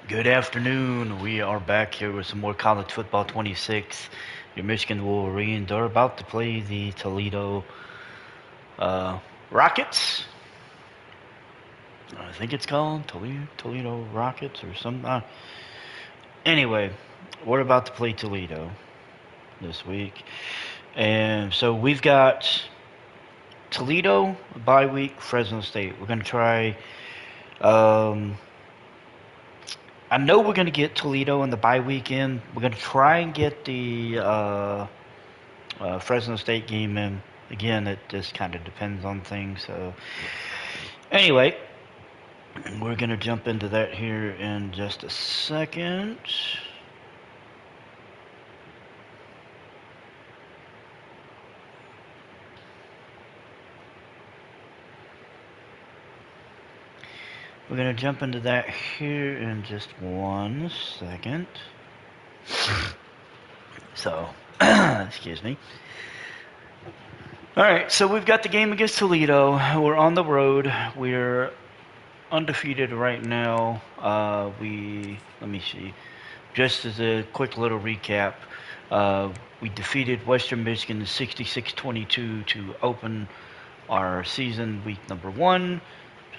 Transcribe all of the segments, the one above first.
Good afternoon. We are back here with some more college football 26. Your Michigan Wolverines are about to play the Toledo Rockets. I think it's called Toledo Rockets or something. Anyway, we're about to play Toledo this week. And so we've got Toledo, bye week, Fresno State. We're going to try... I know we're going to get Toledo in the bye weekend. We're going to try and get the Fresno State game in. Again, it just kind of depends on things. So, anyway, we're going to jump into that here in just a second. We're going to jump into that here in just 1 second. So, excuse me. Alright, so we've got the game against Toledo. We're on the road. We're undefeated right now. Let me see. Just as a quick little recap, we defeated Western Michigan 66-22 to open our season week number 1.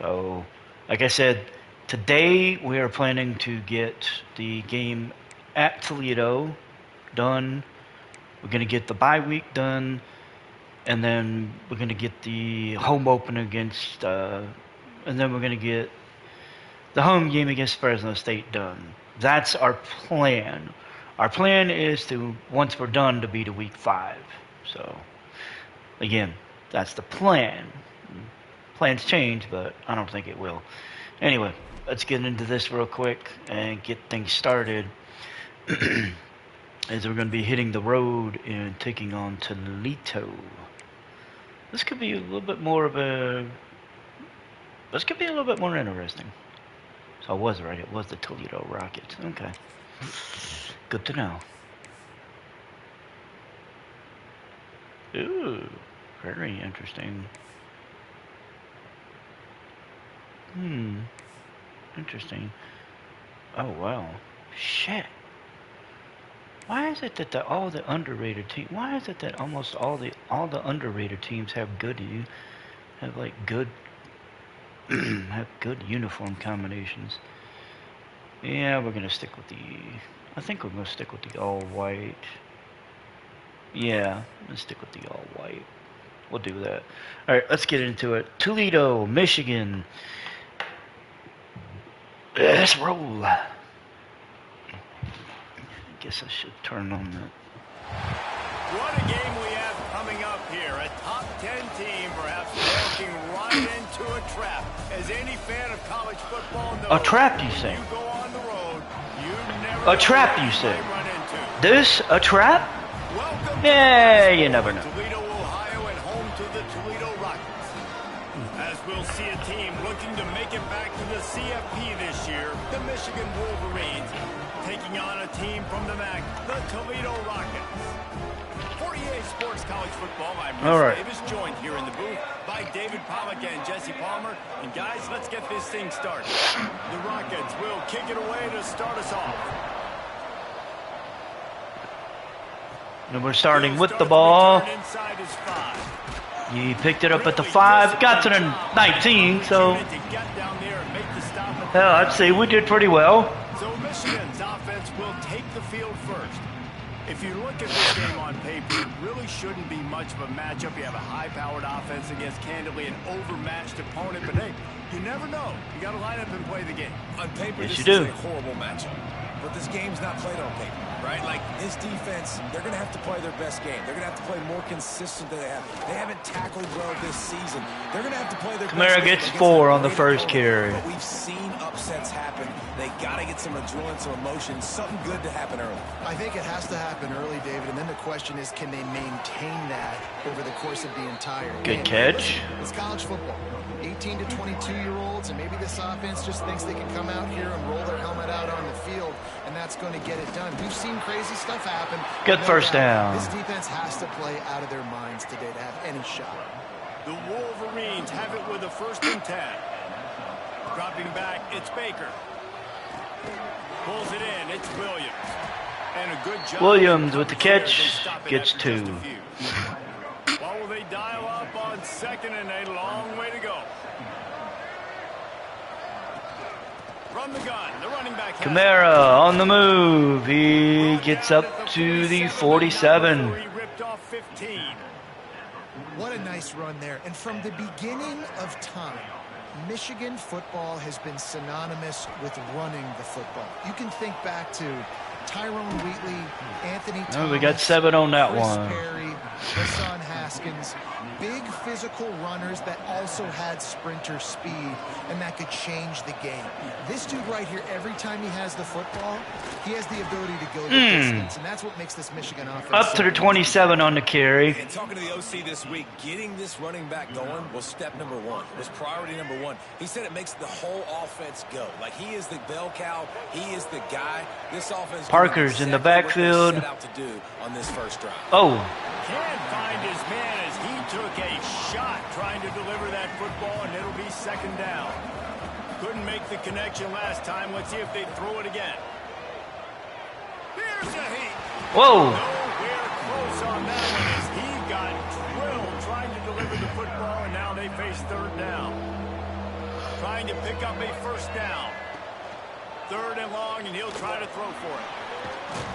So, like I said, today we are planning to get the game at Toledo done. We're going to get the bye week done, and then we're going to get the home opener against, and then we're going to get the home game against Fresno State done. That's our plan. Our plan is to, once we're done, to be to week 5. So, again, that's the plan. Plans change, but I don't think it will. Anyway, let's get into this real quick and get things started. As we're going to be hitting the road and taking on Toledo. This could be a little bit more interesting. So I was right. It was the Toledo Rockets. Okay. Good to know. Ooh, very interesting. Interesting. Oh, wow. Shit. Why is it that all the underrated teams? Why is it that almost all the underrated teams have good have good uniform combinations? Yeah, we're gonna stick with I think we're gonna stick with the all white. Yeah, let's stick with the all white. We'll do that. All right, let's get into it. Toledo, Michigan. Let's roll. I guess I should turn on that. What a game we have coming up here. A top 10 team perhaps walking right into a trap. As any fan of college football knows, a trap, you say? You go on the road, you never a trap, you say? Run into. This a trap? Welcome yeah, you never know. Toledo, Ohio, and home to the Toledo Rockets. As we'll see a team looking to make it back to the CFP this year, the Michigan Wolverines, taking on a team from the MAC, the Toledo Rockets. For EA Sports College Football, I'm Rich Davis, joined here in the booth by David Pollack and Jesse Palmer. And guys, let's get this thing started. The Rockets will kick it away to start us off. And we're starting with the ball. He picked it up at the 5, got to the 19, so hell, I'd say we did pretty well. So Michigan's offense will take the field first. If you look at this game on paper, it really shouldn't be much of a matchup. You have a high-powered offense against, candidly, an overmatched opponent. But, hey, you never know. You got to line up and play the game. On paper, yes, this is a horrible matchup. But this game's not played on paper, right? Like, this defense, they're going to have to play their best game. They're going to have to play more consistent than they have. They haven't tackled well this season. They're going to have to play their Kamara best gets 4 on the first carry. But we've seen upsets happen. They got to get some adrenaline, some emotion, something good to happen early. I think it has to happen early, David, and then the question is, can they maintain that over the course of the entire game? Good catch. It's college football. 18 to 22-year-olds, and maybe this offense just thinks they can come out here and roll their helmet out on the field, and that's going to get it done. We've seen crazy stuff happen. Good first down. This defense has to play out of their minds today to have any shot. The Wolverines have it with a 1st and 10. Dropping back, it's Baker. Pulls it in. It's Williams. And a good job. Williams with the catch gets 2. Well, will they dial up on second and a long way to go? From the gun, the running back. Kamara on the move. He gets up to the 47. He ripped off 15. What a nice run there. And from the beginning of time, Michigan football has been synonymous with running the football. You can think back to Tyrone Wheatley, Anthony Thomas, Oh, we got 7 on that Chris one. Perry, Hassan Haskins, big physical runners that also had sprinter speed and that could change the game. This dude right here, every time he has the football, he has the ability to go the distance, and that's what makes this Michigan offense Up to the 27 on the carry. And talking to the OC this week, getting this running back going was step number 1, was priority number 1. He said it makes the whole offense go. Like, he is the bell cow, he is the guy. This offense Parker's in the backfield. set out to do on this first drive. Oh, Can't find his man as he took a shot trying to deliver that football, and it'll be second down. Couldn't make the connection last time. Let's see if they throw it again. Here's a heat. whoa. Nowhere close on that one as he got drilled trying to deliver the football, and now they face third down. Trying to pick up a first down. Third and long, and he'll try to throw for it.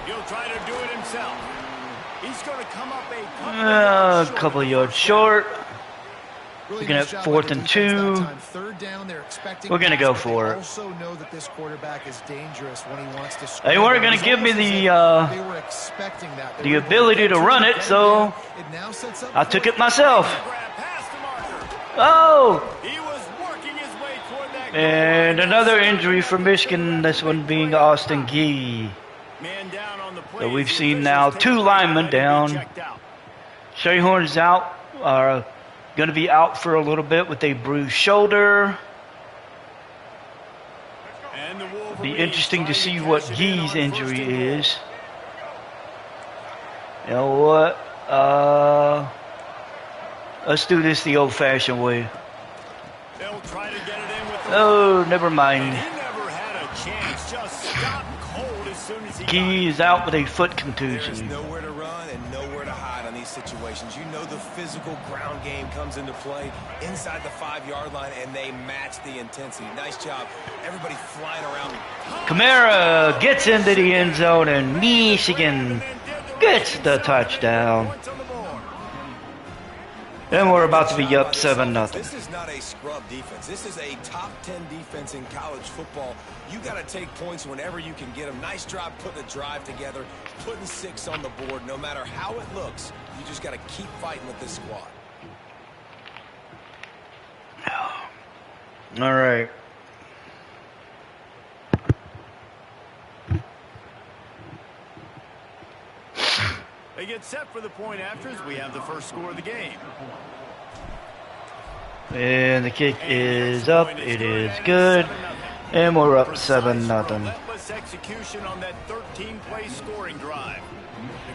He'll try to do it himself. He's going to come up A couple of yards short. Looking at 4th and 2. We're going to go for it. Also know that this quarterback is dangerous when he wants to They weren't going to give me the ability to run it, so I took it myself. Oh! He was working his way toward that goal. And another injury for Michigan, this one being Austin Gee. Man down on the play. So we've seen now 2 linemen down. Shayhorn's out, going to be out for a little bit with a bruised shoulder. And the Wolverines Be interesting to see what Gee's injury is. You know what? Let's do this the old-fashioned way. They'll try to get it in with the Oh, never And mind. he never had a chance. Just stopped cold as soon as he Gee is out with a foot There's contusion. nowhere to run and nowhere to hide on these situations. You know the physical ground game comes into play inside the 5-yard line, and they match the intensity. Nice job. Everybody flying around. Kamara gets into the end zone, and Michigan gets the touchdown. points on the board. And we're about to be up 7-0. This is not a scrub defense. This is a top 10 defense in college football. You got to take points whenever you can get them. Nice job putting a drive together, putting 6 on the board. No matter how it looks, you just got to keep fighting with this squad. All right. They get set for the point afters. We have the first score of the game. And the kick is up. It is good. And we're up 7-0. Relentless execution on that 13-play scoring drive.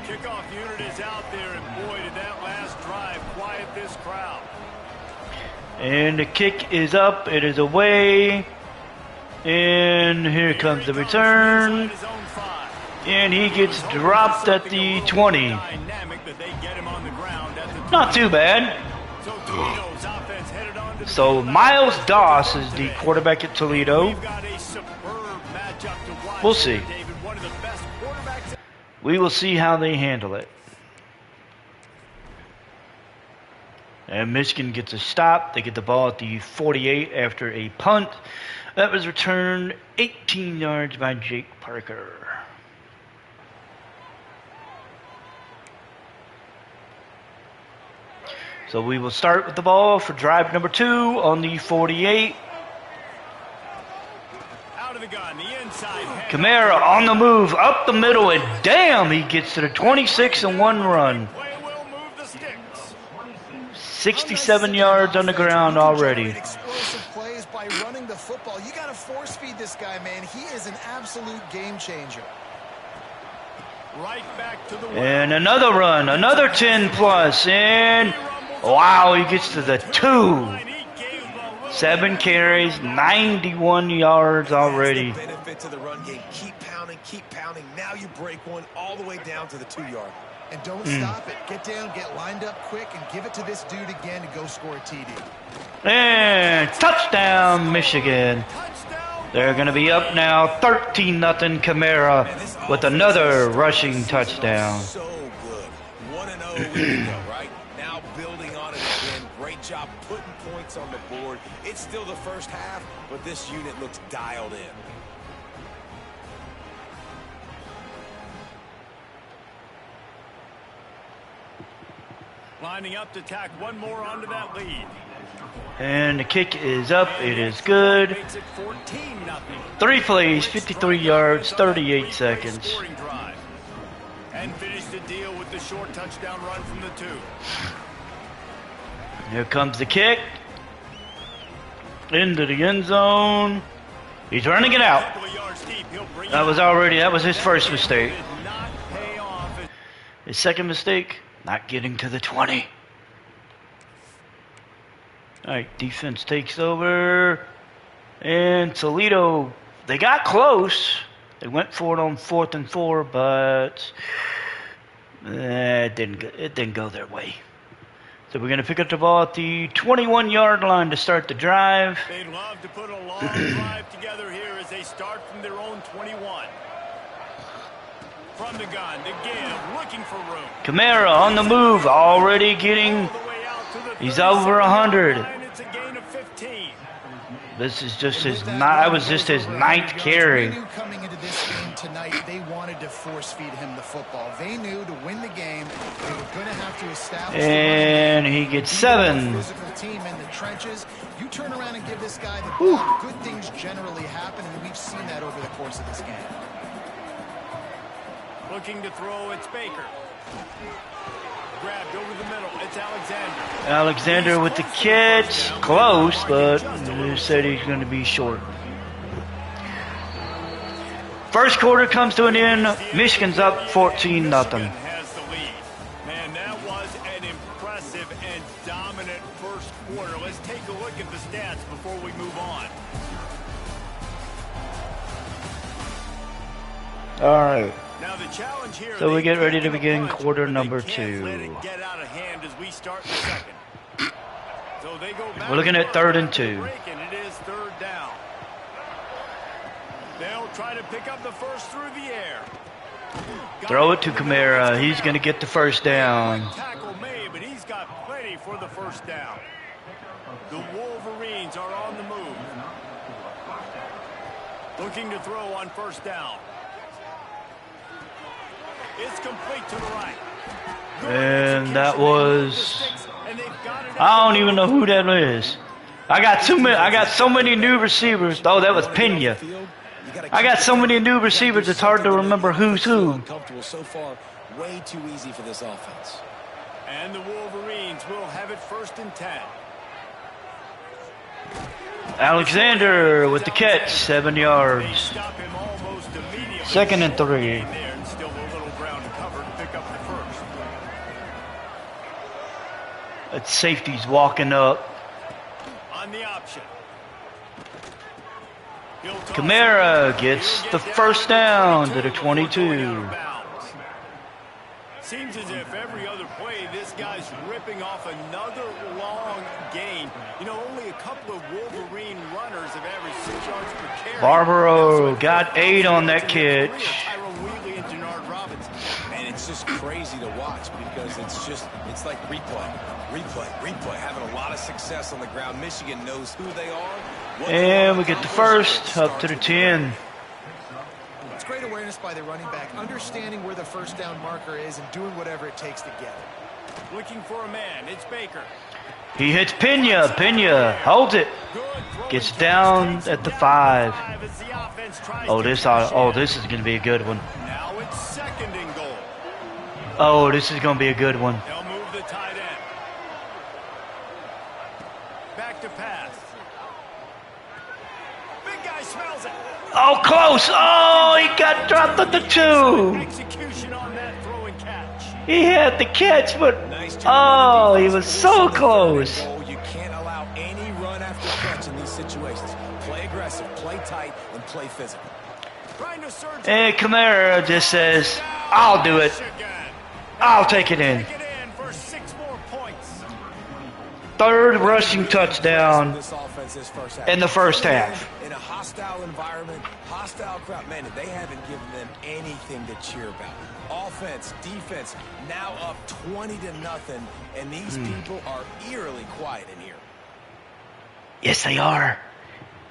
The kickoff unit is out there, and boy, did that last drive quiet this crowd. And the kick is up. It is away. And here comes the return. Inside his own 5. And he gets dropped at the 20. Dynamic, but they get him on the ground at the Not too bad. So Toledo's offense headed on to the So Miles Doss is the quarterback at Toledo. We've got a superb matchup to watch. We'll see. David, one of the best quarterbacks. We will see how they handle it. And Michigan gets a stop. They get the ball at the 48 after a punt. That was returned 18 yards by Jake Parker. So we will start with the ball for drive number 2 on the 48. Out of the gun, the inside. Kamara on the move, up the middle, and damn, he gets to the 26 in one run. Play will move the sticks. 67 yards on the ground already. Explosive plays by running the football. You got to force feed this guy, man. He is an absolute game changer. Right back to the And another run, another 10 plus, and wow, he gets to the 2. He gave him a 7 carries, 91 yards already. That's the benefit to the run game. Keep pounding, keep pounding. Now you break one all the way down to the 2-yard. And don't stop it. Get down, get lined up quick, and give it to this dude again to go score a TD. And touchdown, Michigan. They're going to be up now 13-0 Kamara with another rushing touchdown. So good. 1-0 we go, right? Now building on it again. Great job putting points on the board. It's still the first half, but this unit looks dialed in. Lining up to tack one more onto that lead. And the kick is up. It is good. Makes it 14-0. 3 plays, 53 yards, 38 seconds. Scoring drive. And finish the deal with the short touchdown run from the 2. Here comes the kick. Into the end zone. He's running it out. That was his first mistake. His second mistake, not getting to the 20. Alright, defense takes over. And Toledo, they got close. They went for it on 4th and 4, but it didn't go their way. So we're going to pick up the ball at the 21-yard line to start the drive. They'd love to put a long drive together here as they start from their own 21. From the gun, to give, looking for room. Kamara on the move, already getting, he's over 100. It's a gain of 15. This is just that was just his 9th carry. They knew coming into this game tonight, they wanted to force feed him the football. They knew to win the game, they were going to have to establish. And he gets 7. Physical team in the trenches. You turn around and give this guy the ball. Good things generally happen, and we've seen that over the course of this game. Looking to throw, it's Baker. Grabbed over the middle, it's Alexander. Alexander with the catch, close, but they said he's going to be short. First quarter comes to an end. Michigan's up 14-0. Has the lead. Man, that was an impressive and dominant first quarter. Let's take a look at the stats before we move on. All right. Now the challenge here, So we get ready to begin quarter number 2. let it get out of hand as we start the second. So they go back. We're looking at 3rd and 2. And it is 3rd down. They'll try to pick up the first through the air. Throw it to Kamara. He's going to get the first down. Tackle made, but he's got plenty for the first down. The Wolverines are on the move. Looking to throw on 1st down. It's complete to the right. And that was, I don't even know who that is. I got so many new receivers. Oh, that was Pena. I got so many new receivers, it's hard to remember who's who. Comfortable so far. Way too easy for this offense. And the Wolverines will have it 1st and 10. Alexander with the catch, 7 They yards. stop him almost immediately. 2nd and 3. There, and still a little ground to cover to pick up the first. That safety's walking up. On the option. Kamara gets the first down to the 22. Seems as if every other play, this guy's ripping off another long gain. You know, only a couple of Wolverine runners have averaged 6 yards per carry. Barbaro got 8 on that catch. And it's just crazy to watch because it's like replay, having a lot of success on the ground. Michigan knows who they are. And we get the first up to the 10. It's great awareness by the running back, understanding where the first down marker is and doing whatever it takes to get it. Looking for a man, it's Baker. He hits Pena. Pena holds it. Gets down at the 5. Oh, this is going to be a good one. Now it's 2nd and goal. Oh, this is going to be a good one. They'll move the tight end. Back to pass. Big guy smells it. Oh, close. Oh, he got dropped at the 2. Execution on that throw and catch. He had the catch, but oh, he was so close. You can't allow any run after catch tight and play physical. And Kamara just says, I'll do it. I'll take it in. Third rushing touchdown in the first half. In a hostile environment, hostile crowd, man, they haven't given them anything to cheer about. Offense, defense, now up 20-0, and these people are eerily quiet in here. Yes, they are.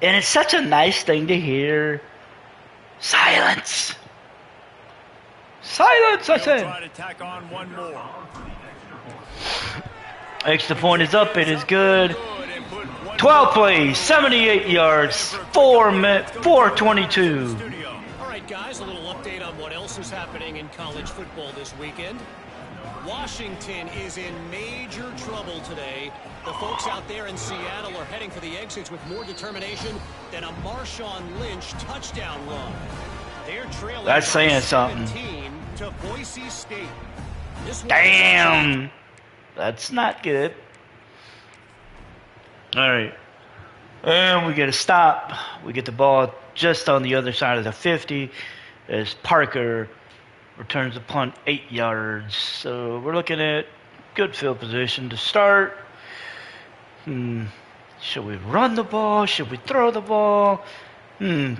And it's such a nice thing to hear. Silence. Silence, I said. Try to tack on one more. Extra point is up. It is good. 12 plays, 78 yards, 422. All right, guys, a little update on what else is happening in college football this weekend. Washington is in major trouble today. The folks out there in Seattle are heading for the exits with more determination than a Marshawn Lynch touchdown run. They're trailing. That's saying something. To Boise State. Damn. That's not good. All right. And we get a stop. We get the ball just on the other side of the 50 as Parker returns the punt 8 yards. So we're looking at good field position to start. Should we run the ball? Should we throw the ball?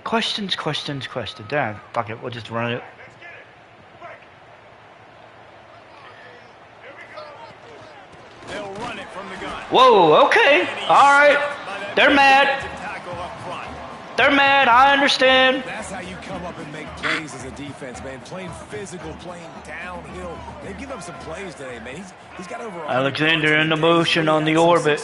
Questions. Damn, fuck it. We'll just run it. They'll run it from the gun. Whoa, okay. All right. They're mad. They're mad. I understand. That's how you come up and make plays as a defense, man. Playing physical, playing downhill. They've given up some plays today, man. He's got over Alexander in the motion on the orbit.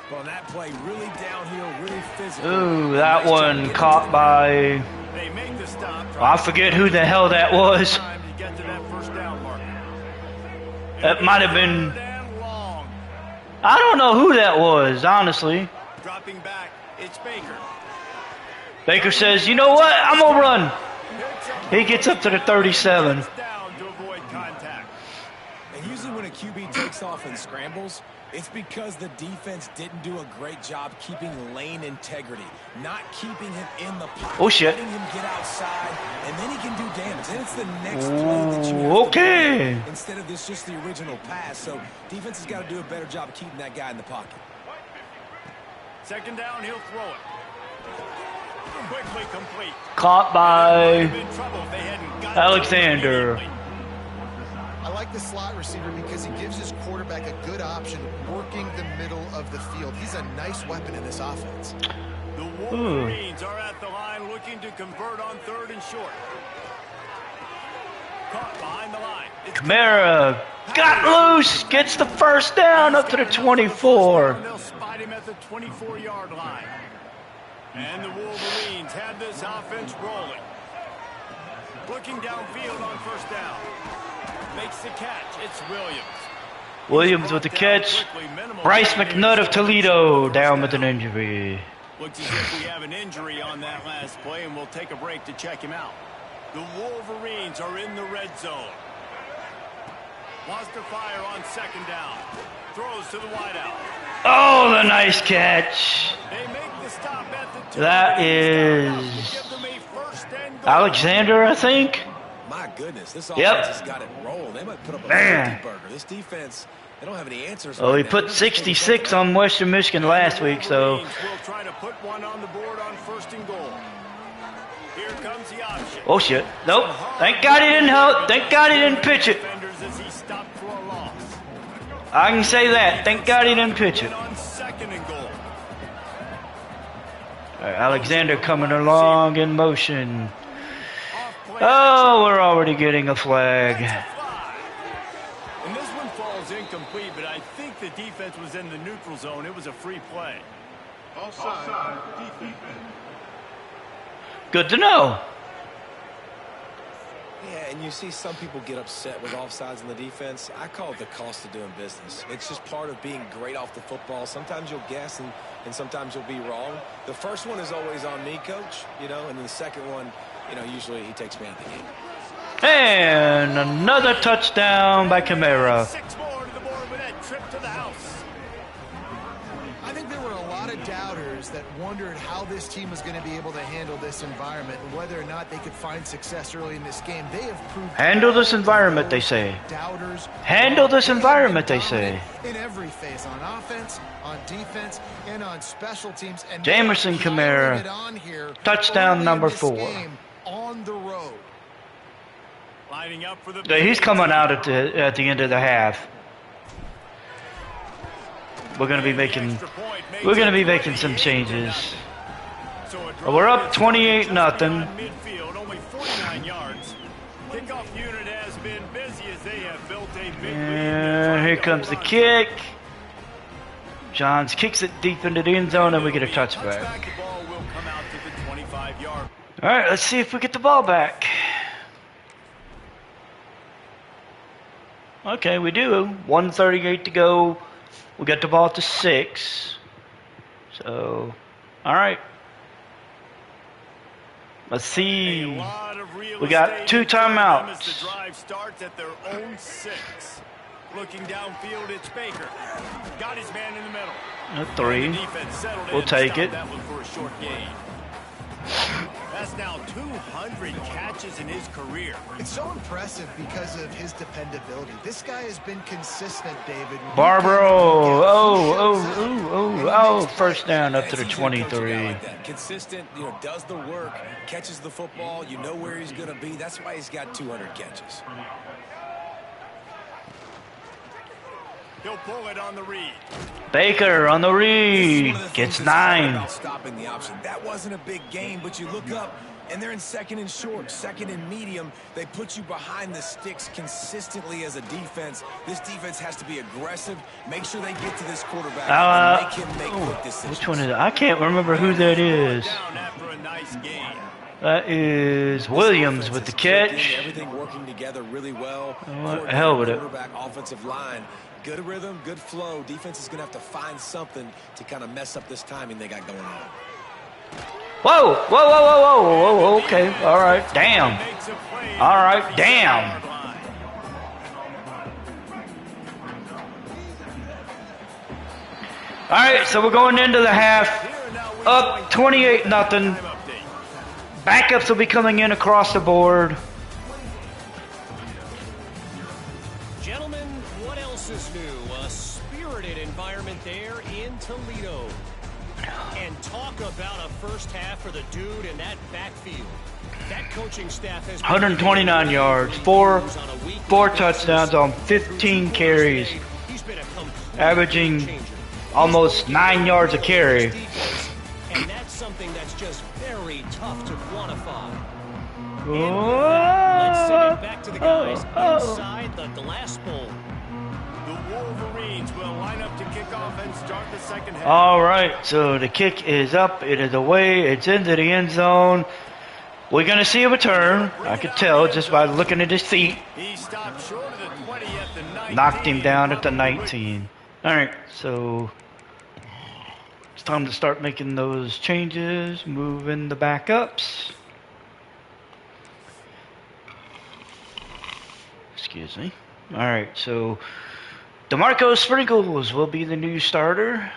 But on that play, really downhill, really physical. Ooh, that one caught by... They make the stop. I forget who the hell that was. That might have been... I don't know who that was, honestly. Dropping back, it's Baker. Baker says, you know what? I'm going to run. He gets up to the 37. Down to avoid contact. And usually when a QB takes off and scrambles, it's because the defense didn't do a great job keeping lane integrity, not keeping him in the pocket, oh shit, letting him get outside, and then he can do damage. And it's the next play that you have to do instead of this just the original pass. So defense has got to do a better job of keeping that guy in the pocket. Second down, he'll throw it. Quickly complete. Caught by Alexander. I like the slot receiver because he gives his quarterback a good option working the middle of the field. He's a nice weapon in this offense. The Wolverines are at the line looking to convert on 3rd and short. Caught behind the line. Kamara got loose, gets the first down up to the 24. They'll spot him at the 24-yard line. And the Wolverines have this offense rolling. Looking downfield on 1st down. Makes the catch. It's Williams. Williams with the catch. Bryce McNutt of Toledo down with an injury. Looks as if we have an injury on that last play, and we'll take a break to check him out. The Wolverines are in the red zone. Wants to fire on 2nd down. Throws to the wideout. Oh, the nice catch. They make the stop at the 2. That is Alexander, I think. My goodness, this offense has got it rolled. They might put up a 50 burger. This defense, they don't have any answers. Oh, he put 66 on Western Michigan last week, so. We'll try to put one on the board on 1st and goal. Here comes the option. Oh shit! Nope. Thank God he didn't help. Thank God he didn't pitch it. I can say that. Thank God he didn't pitch it. On 2nd and goal. All right, Alexander coming along in motion. Oh, we're already getting a flag. And this one falls incomplete, but I think the defense was in the neutral zone. It was a free play. Offside. Defense. Good to know. Yeah, and you see some people get upset with offsides in the defense. I call it the cost of doing business. It's just part of being great off the football. Sometimes you'll guess and sometimes you'll be wrong. The first one is always on me, Coach, and then the second one, usually he takes me out of the game. And another touchdown by Kamara. 6 more to the board with that trip to the house. I think there were a lot of doubters that wondered how this team was going to be able to handle this environment and whether or not they could find success early in this game. They have proved handle this environment, they say. Doubters. Handle this environment, they say. In every phase, on offense, on defense, and on special teams. And Jamerson Kamara, touchdown number 4. On the road. Lining up for the He's coming out at the end of the half. We're gonna be making some changes. We're up 28-0. Midfield, only 49 yards. Kickoff unit has been busy as they have built a big lead. And here comes the kick. Johns kicks it deep into the end zone, and we get a touchback. The ball will come out to the 25-yard. All right, let's see if we get the ball back. Okay, we do. 1:38 to go. We got the ball at the 6. So, all right. Let's see. We got 2 timeouts. The drive starts at their own 6. Looking downfield, it's Baker. Got his man in the middle. A 3. We'll take it. That one for a short gain. That's now 200 catches in his career. It's so impressive because of his dependability. This guy has been consistent, David. Barbaro. Oh, first down up to the 23. Consistent, does the work, catches the football, you know where he's going to be. That's why he's got 200 catches. He'll pull it on the read. Baker on the read. Gets 9. Stopping the option. That wasn't a big gain, but you look up, and they're in second and short, second and medium. They put you behind the sticks consistently as a defense. This defense has to be aggressive. Make sure they get to this quarterback and make him make quick decisions. Which one is it? I can't remember who that is. Down after a nice gain. That is Williams with the catch. Everything working together really well. What the hell with it? Quarterback, offensive line. Good rhythm, good flow. Defense is going to have to find something to kind of mess up this timing they got going on. Whoa. Okay. All right. Damn. All right. Damn. All right. So we're going into the half. Up 28-0. Backups will be coming in across the board. Gentlemen, what else is new? A spirited environment there in Toledo. And talk about a first half for the dude in that backfield. That coaching staff has 129 yards, 4 touchdowns on 15 carries, averaging almost 9 yards a carry. And that's something that's just very tough to quantify. Let's send it back to the guys inside the glass bowl. The Wolverines will line up to kick off and start the second half. All right, so the kick is up, it is away, it's into the end zone. We're going to see a return. I could tell just by looking at his feet. He stopped short of the 20 at the 19. Knocked him down at the 19. All right, so it's time to start making those changes, moving the backups. Excuse me. All right, so DeMarco Sprinkles will be the new starter,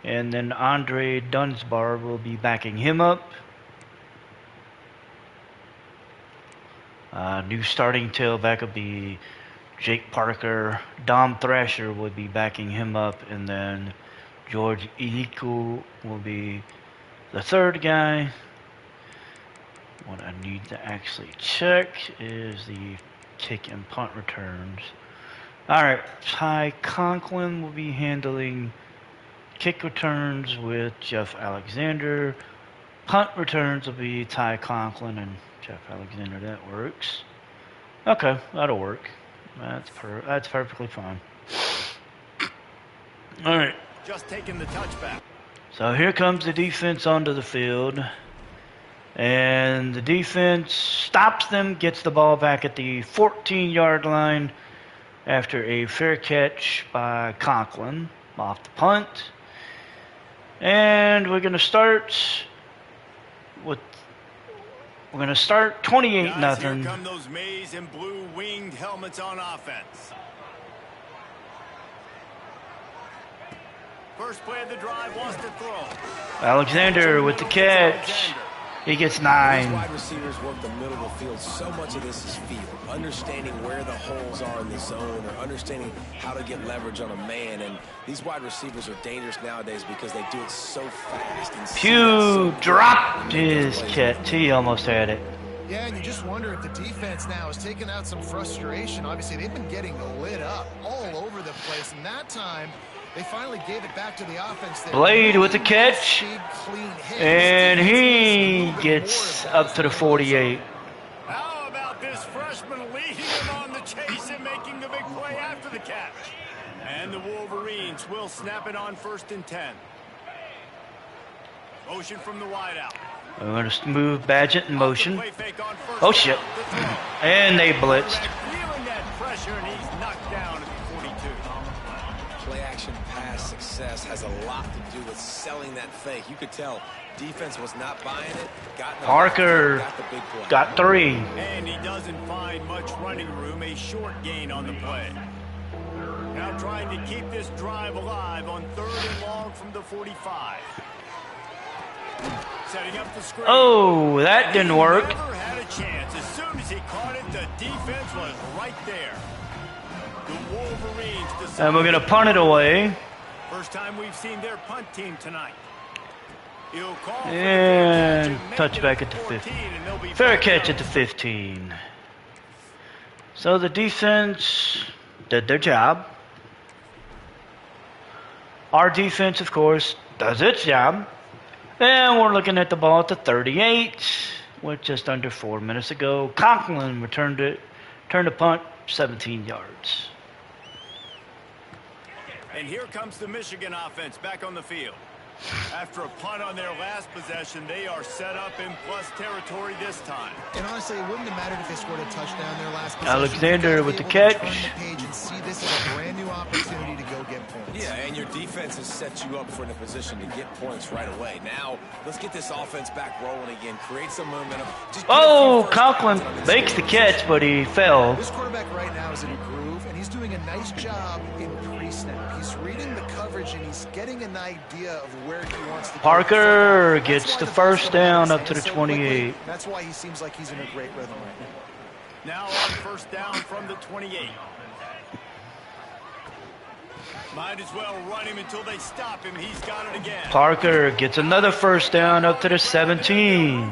and then Andre Dunsbar will be backing him up. New starting tailback will be Jake Parker. Dom Thrasher will be backing him up, and then George Iliku will be the third guy. What I need to actually check is the kick and punt returns. Alright, Ty Conklin will be handling kick returns with Jeff Alexander. Punt returns will be Ty Conklin and Jeff Alexander. That works. Okay, that'll work. That's perfectly fine. Alright. Just taking the touchback. So here comes the defense onto the field. And the defense stops them, gets the ball back at the 14-yard line after a fair catch by Conklin off the punt. And we're going to start 28-0. Here come those maize and blue winged helmets on offense. First play of the drive wants to throw. Alexander with the catch. He gets 9. These wide receivers work the middle of the field. So much of this is feel. Understanding where the holes are in the zone or understanding how to get leverage on a man. And these wide receivers are dangerous nowadays because they do it so fast. And Pugh dropped his catch. He almost had it. Yeah, and you just wonder if the defense now is taking out some frustration. Obviously, they've been getting lit up all over the place. And that time, they finally gave it back to the offense. Blade with the catch. And he gets up to the 48. How about this freshman leading him on the chase and making the big play after the catch? And the Wolverines will snap it on 1st and 10. Motion from the wideout. We're going to move Badgett in motion. Oh, shit. And they blitzed. Feeling that pressure, and he's knocked down at the 42. Play action pass success has a lot to do with selling that fake. You could tell defense was not buying it. Parker got 3. And he doesn't find much running room. A short gain on the play. Now trying to keep this drive alive on 3rd and long from the 45. Setting up the screen. Oh, that didn't work. Never had a chance. As soon as he caught it, the defense was right there. The Wolverines decide. And we're going to punt it away. First time we've seen their punt team tonight. He'll call and touchback at the 15. Fair catch at the 15. So the defense did their job. Our defense, of course, does its job. And we're looking at the ball at the 38 with just under 4 minutes ago. Conklin returned the punt 17 yards. And here comes the Michigan offense back on the field. After a punt on their last possession, they are set up in plus territory this time. And honestly, it wouldn't have mattered if they scored a touchdown their last possession. Alexander with the catch. And see this as a brand new opportunity to go get points. Yeah, and your defense has set you up for a position to get points right away. Now, let's get this offense back rolling again. Create some momentum. Oh, Conklin makes the catch, but he fell. This quarterback right now is in a groove, and he's doing a nice job in pre-snap. He's reading the coverage, and he's getting an idea of where he wants to go. Parker gets the first down up to the 28. That's why he seems like he's in a great rhythm right now. Now on 1st down from the 28. Might as well run him until they stop him. He's got it again. Parker gets another first down up to the 17.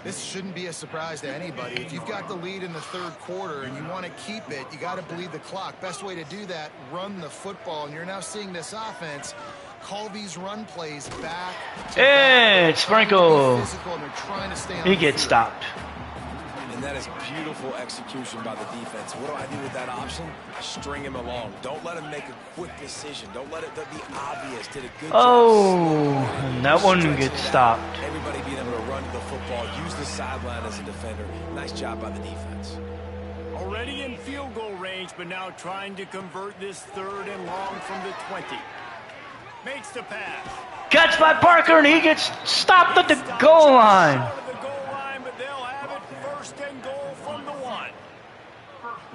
This shouldn't be a surprise to anybody. If you've got the lead in the 3rd quarter and you want to keep it, you got to bleed the clock. Best way to do that, run the football. And you're now seeing this offense call these run plays back. And Sprinkle. He gets stopped. And that is beautiful execution by the defense. What do I do with that option? String him along. Don't let him make a quick decision. Don't let it be obvious. Did a good job. And that one gets stopped. Everybody being able to run to the football, use the sideline as a defender. Nice job by the defense. Already in field goal range, but now trying to convert this 3rd and long from the 20. Makes the pass. Catch by Parker, and he gets stopped at the goal line.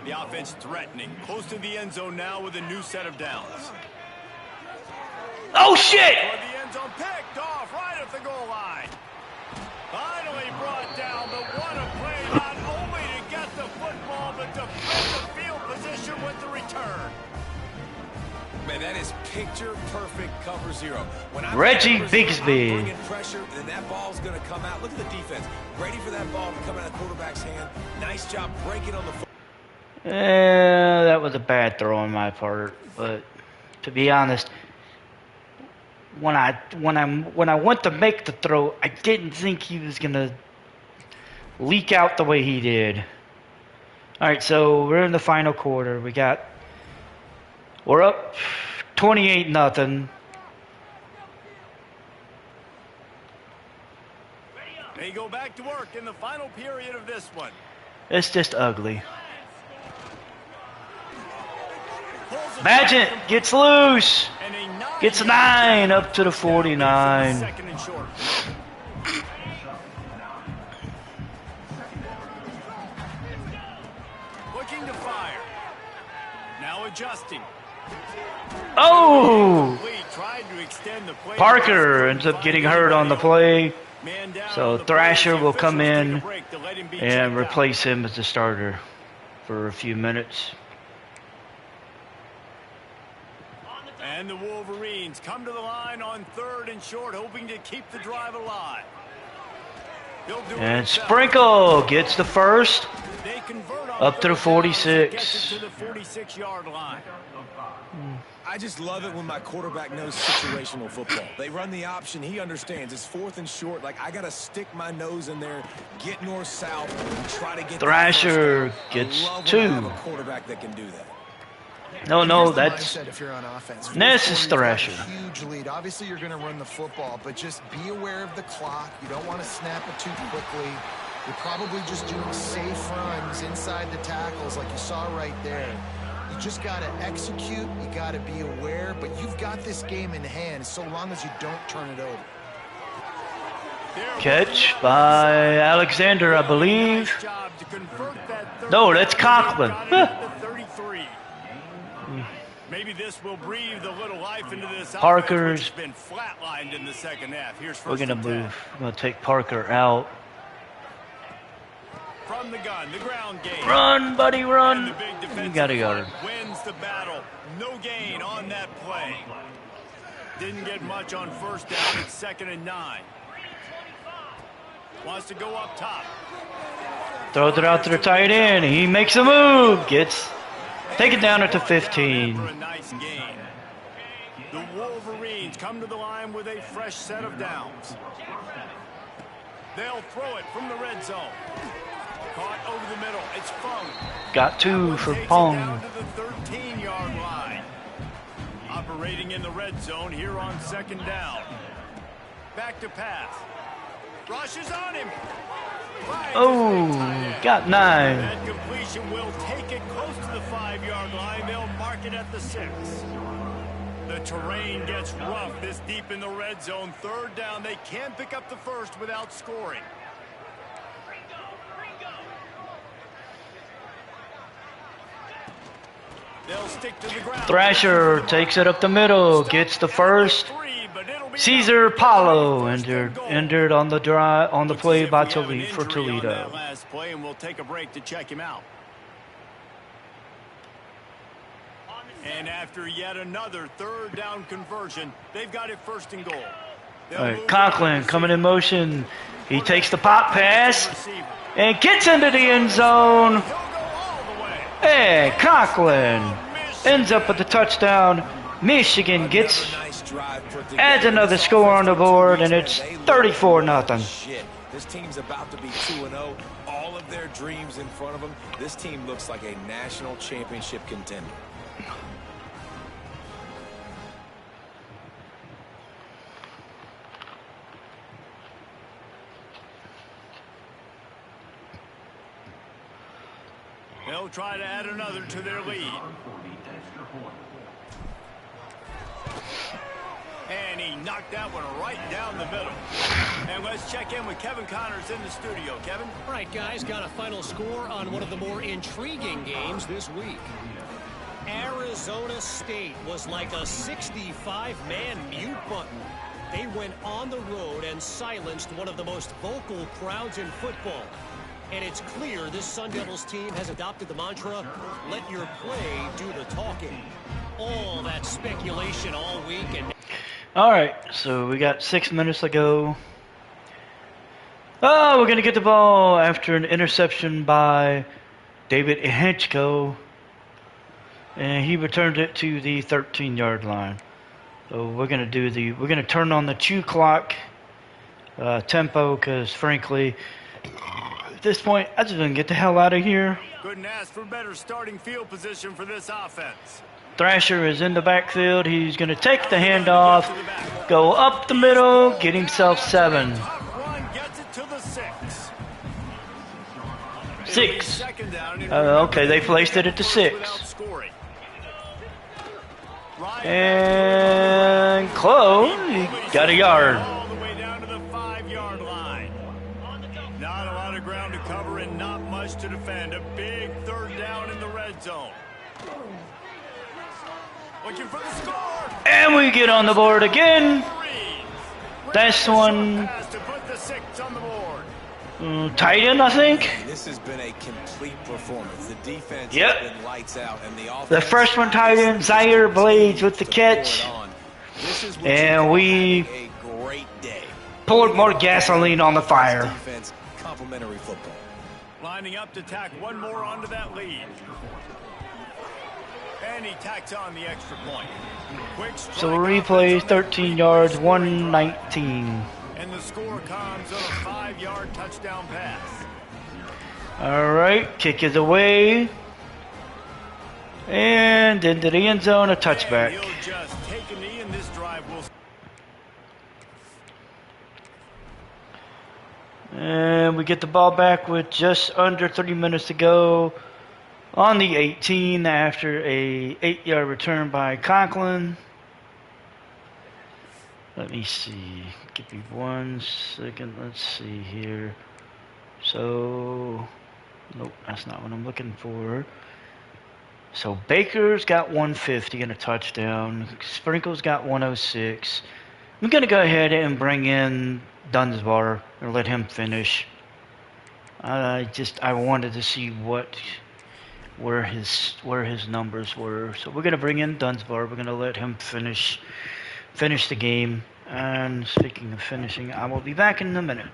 The offense threatening, close to the end zone now with a new set of downs. Oh, shit! Toward the end zone, picked off right at the goal line. Finally brought down, but what a play, not only to get the football, but to flip the field position with the return. Man, that is picture-perfect cover 0. When Reggie cover 0, Bigsby. I'm bringing pressure, and that ball's going to come out. Look at the defense. Ready for that ball to come out of the quarterback's hand. Nice job breaking on the foot. That was a bad throw on my part, but to be honest, when I went to make the throw, I didn't think he was gonna leak out the way he did. All right, so we're in the final quarter. We're up 28-0. They go back to work in the final period of this one. It's just ugly. Badgett gets loose. Gets 9 up to the 49. Second and short. Looking to fire. Now adjusting. Oh! Tried to extend the play. Parker ends up getting hurt on the play. Man down So on the Thrasher play. The will come officials in take a break to let him be and checked out. replace him as the starter for a few minutes. And the Wolverines come to the line on 3rd and short, hoping to keep the drive alive. They'll do And it Sprinkle gets the first. They convert on Up to the 3rd down, so it 46. gets it to the 46-yard line. I just love it when my quarterback knows situational football. They run the option. He understands. It's 4th and short. Like, I got to stick my nose in there, get north-south, and try to get Thrasher that first down. gets I love 2. when I have a quarterback that can do that. No, Here's the that's mindset if you're on offense. Ness is Fourth quarter, Thrasher. you've got a huge lead. Obviously, you're going to run the football, but just be aware of the clock. You don't want to snap it too quickly. You're probably just doing safe runs inside the tackles like you saw right there. You just got to execute. You got to be aware, but you've got this game in hand so long as you don't turn it over. catch by Alexander, I believe. Nice job to convert that 3rd No, that's down. Conklin. Got it at the 33. Maybe this will breathe a little life into this offense, Parker's- which has been flatlined in the second half. Here's We're first going to and 10. move. We're going to take Parker out. From the gun, the ground game. Run, buddy, And run. the big You defensive got a yard. front wins the battle. No gain on that play. Didn't get much on 1st down. It's 2nd and 9. Wants to go up top. Throws it out to the tight end. He makes a move. Gets taken down at the 15. For a nice gain. The Wolverines come to the line with a fresh set of downs. They'll throw it from the red zone. Caught over the middle. It's Fung. Got 2 for Takes it Pong. down to the 13-yard line. Operating in the red zone here on 2nd down. Back to pass. Rushes on him. Finds Oh, his tight end. got 9. That completion will take it close to the 5-yard line. They'll mark it at the 6. The terrain gets rough this deep in the red zone. 3rd down. They can pick up the first without scoring. They'll stick to the ground. Thrasher takes it up the middle. Gets the first. Caesar Paulo injured on the drive on the play by Toledo for Toledo. Last play, and we'll take a break to check him out. And after yet another 3rd down conversion, they've got it 1st and goal. All right, Conklin coming in motion. He takes the pop pass and gets into the end zone. And Conklin ends up with the touchdown. Michigan gets adds another score on the board, and it's 34-0. This team's about to be 2-0. All of their dreams in front of them. This team looks like a national championship contender. They'll try to add another to their lead. And he knocked that one right down the middle. And let's check in with Kevin Connors in the studio. Kevin? All right, guys, got a final score on one of the more intriguing games this week. Arizona State was like a 65-man mute button. They went on the road and silenced one of the most vocal crowds in football. And it's clear this Sun Devils team has adopted the mantra, let your play do the talking. All that speculation all week. And All right, so we got 6 minutes to go. Oh, we're going to get the ball after an interception by David Henchko. And he returned it to the 13-yard line. So we're going to turn on the chew clock tempo because, frankly, at this point, I just want to get the hell out of here. Couldn't ask for better starting field position for this offense. Thrasher is in the backfield. He's going to take the handoff, go up the middle, get himself 7. Run gets it to the 6. 6. Second down. Okay, they placed it at the 6. And Close, he got a yard. All the way down to the 5-yard line. Not a lot of ground to cover and not much to defend. A big 3rd down in the red zone. Looking for the score. And we get on the board again. That's one. Pass to put the 6 on the board. Tight end, I think. This has been a complete performance. The defense Yep. has been lights out, and the offense. The freshman tight end, Zaire Blades with the catch. This is what And we a great day. poured more gasoline on the fire. Defense, complimentary football. Lining up to tack one more onto that lead. And he tacks on the extra point. Quick strike So replay, offense on the 13 yards, 119. And the score comes on a 5-yard touchdown pass. All right, kick is away. And into the end zone, a And touchback. he'll just take a knee, and this drive will. And we get the ball back with just under 3 minutes to go on the 18 after a 8-yard return by Conklin. Let me see. Give me 1 second. Let's see here. So, nope, that's not what I'm looking for. So Baker's got 150 and a touchdown. Sprinkle's got 106. I'm gonna go ahead and bring in Dunsbar and let him finish. I wanted to see where his numbers were. So we're gonna bring in Dunsbar. We're gonna let him finish the game. And speaking of finishing, I will be back in a minute.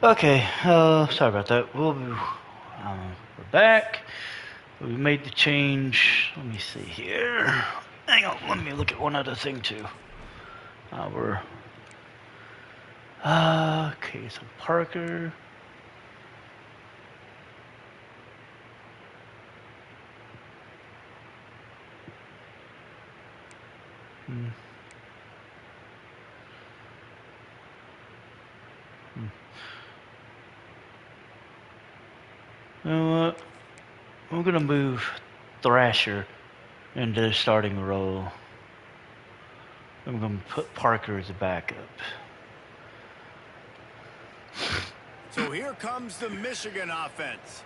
Okay, sorry about that. We're back. We made the change. Let me see here. Hang on, let me look at one other thing too. Okay, so Parker. You know what? I'm gonna move Thrasher into the starting role. I'm gonna put Parker as a backup. So here comes the Michigan offense.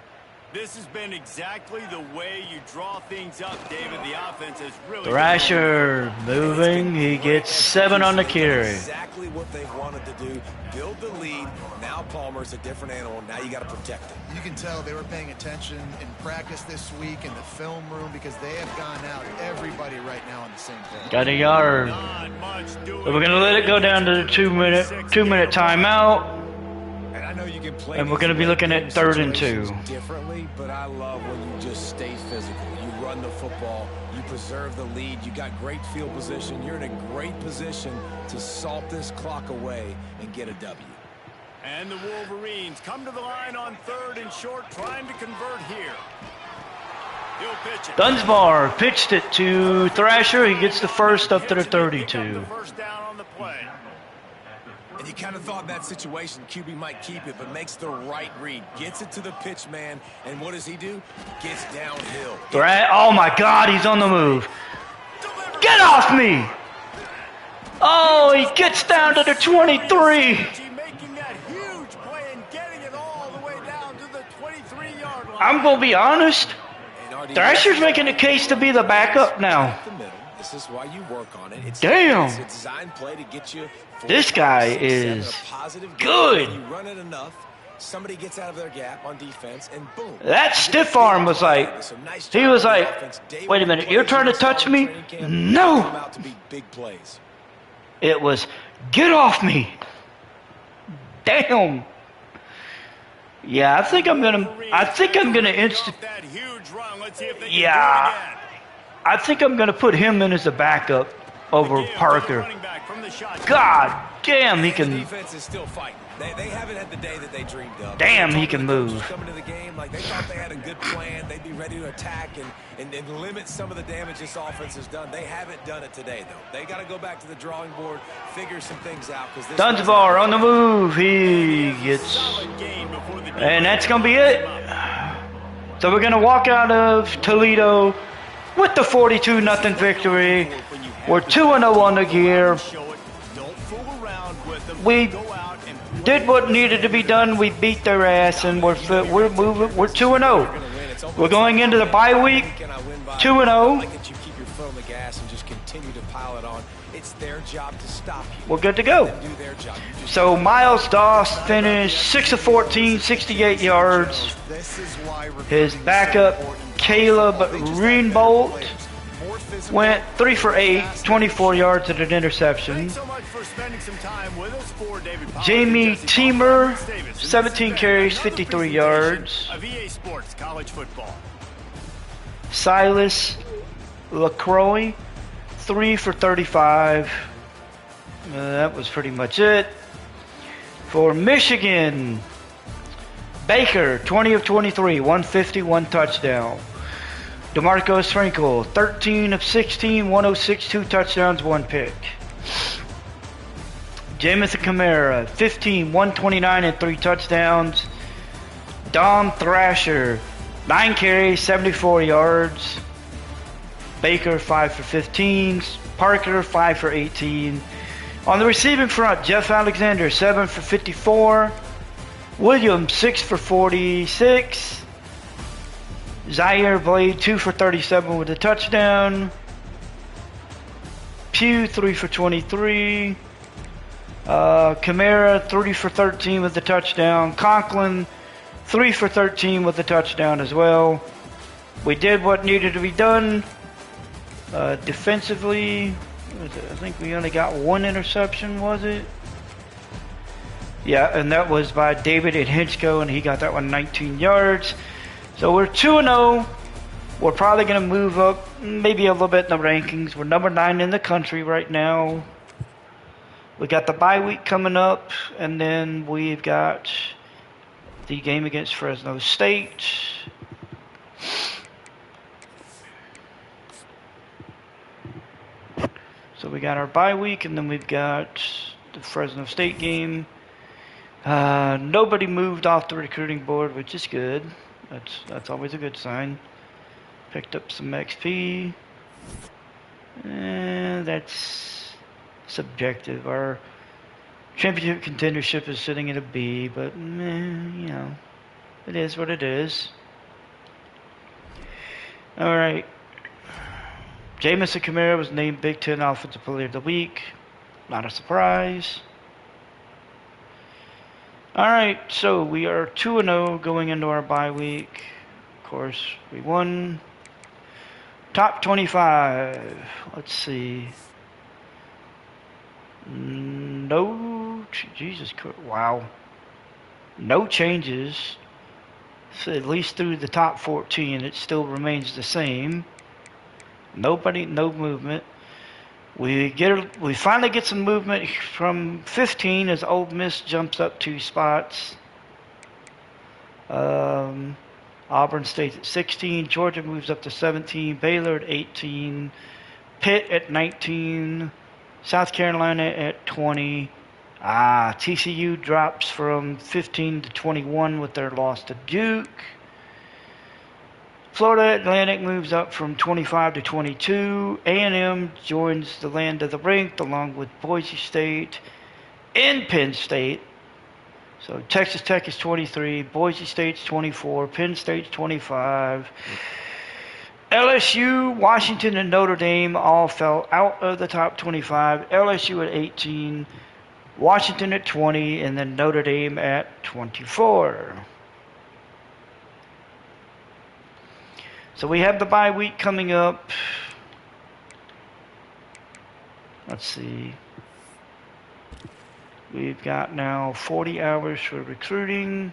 This has been exactly the way you draw things up, David. The offense has really... Thrasher moving. He gets 7 on the carry. Exactly what they wanted to do. Build the lead. Now Palmer's a different animal. Now you got to protect him. You can tell they were paying attention in practice this week in the film room because they have gone out everybody right now on the same page. Got a yard. Not much doing. So we're gonna let it go down to the 2-minute timeout. And I know you can play. And we're gonna be looking at 3rd and 2. Differently, but I love when you just stay physical. You run the football. You preserve the lead. You got great field position. You're in a great position to salt this clock away and get a W. And the Wolverines come to the line on 3rd and short, trying to convert here. He'll pitch it. Dunsbar pitched it to Thrasher. He gets the first up to the 32. The first down on the play. And you kind of thought that situation, QB might keep it, but makes the right read. Gets it to the pitch man, and what does he do? Gets downhill. Oh my God, he's on the move. Get off me! Oh, he gets down to the 23. Making that huge play and getting it all the way down to the 23-yard line. I'm gonna be honest. Thrasher's making a case to be the backup now. This is why you work on it. It's Damn. It's a design play to get you 4, This 5, guy 6, 7, is a positive game. good. You run it enough, somebody gets out of their gap on defense, and boom. That stiff arm was like, So nice he job was on the like, offense. Day wait a one minute, plays you're trying to you saw touch in me? training camp No. come out to be big plays. It was, get off me. Damn. Yeah, I think I'm gonna Yeah. I think I'm gonna put him in as a backup over Parker. God damn, he The can. defense is still fighting. They haven't had the day that they dreamed of. Damn, They're he can talking to the coaches move. Coming to the game like they thought they had a good plan. They'd be ready to attack and limit some of the damage this offense has done. They haven't done it today, though. They got to go back to the drawing board, figure some things out. Dunbar on the move. He gets, and that's gonna be it. So we're gonna walk out of Toledo with the 42-0 victory. We're 2-0 on the year. We did what needed to be done. We beat their ass, and we're moving. We're 2-0. We're going into the bye week 2-0. Keep your foot on the gas and just continue to pile it on. It's their job to stop you. We're good to go. Do their job. So Miles Doss finished 6 of 14, 68 yards. His backup Caleb Greenbolt went 3 for 8, 24 yards and an interception. Jamie Teamer, 17 carries, 53 yards. Silas LaCroix, 3 for 35. That was pretty much it. For Michigan, Baker, 20 of 23, 150, 1 touchdown. DeMarco Sprinkle, 13 of 16, 106, 2 touchdowns, 1 pick. Jamison Kamara, 15, 129, and 3 touchdowns. Dom Thrasher, 9 carries, 74 yards. Baker, 5 for 15. Parker, 5 for 18. On the receiving front, Jeff Alexander, 7 for 54. Williams, 6 for 46. Zaire Blade, 2 for 37 with a touchdown. Pugh, 3 for 23. Kamara, 3 for 13 with a touchdown. Conklin, 3 for 13 with a touchdown as well. We did what needed to be done. Defensively, I think we only got 1 interception, was it? Yeah, and that was by David Hinchko, and he got that one 19 yards. So we're 2-0. We're probably going to move up maybe a little bit in the rankings. We're number 9 in the country right now. We got the bye week coming up, and then we've got the game against Fresno State. So we got our bye week, and then we've got the Fresno State game. Nobody moved off the recruiting board, which is good. That's always a good sign. Picked up some XP. And that's subjective. Our championship contendership is sitting at a B, but you know, it is what it is. All right. Jamison Kamara was named Big Ten Offensive Player of the Week. Not a surprise. All right, so we are 2-0 going into our bye week. Of course, we won. Top 25. Let's see. No, Jesus, wow. No changes. So at least through the top 14, it still remains the same. No movement. We finally get some movement from 15 as Ole Miss jumps up 2 spots. Auburn stays at 16. Georgia moves up to 17. Baylor at 18. Pitt at 19. South Carolina at 20. TCU drops from 15 to 21 with their loss to Duke. Florida Atlantic moves up from 25 to 22. A&M joins the land of the ranked along with Boise State and Penn State. So Texas Tech is 23, Boise State's 24, Penn State's 25. LSU, Washington, and Notre Dame all fell out of the top 25. LSU at 18, Washington at 20, and then Notre Dame at 24. So we have the bye week coming up. Let's see. We've got now 40 hours for recruiting.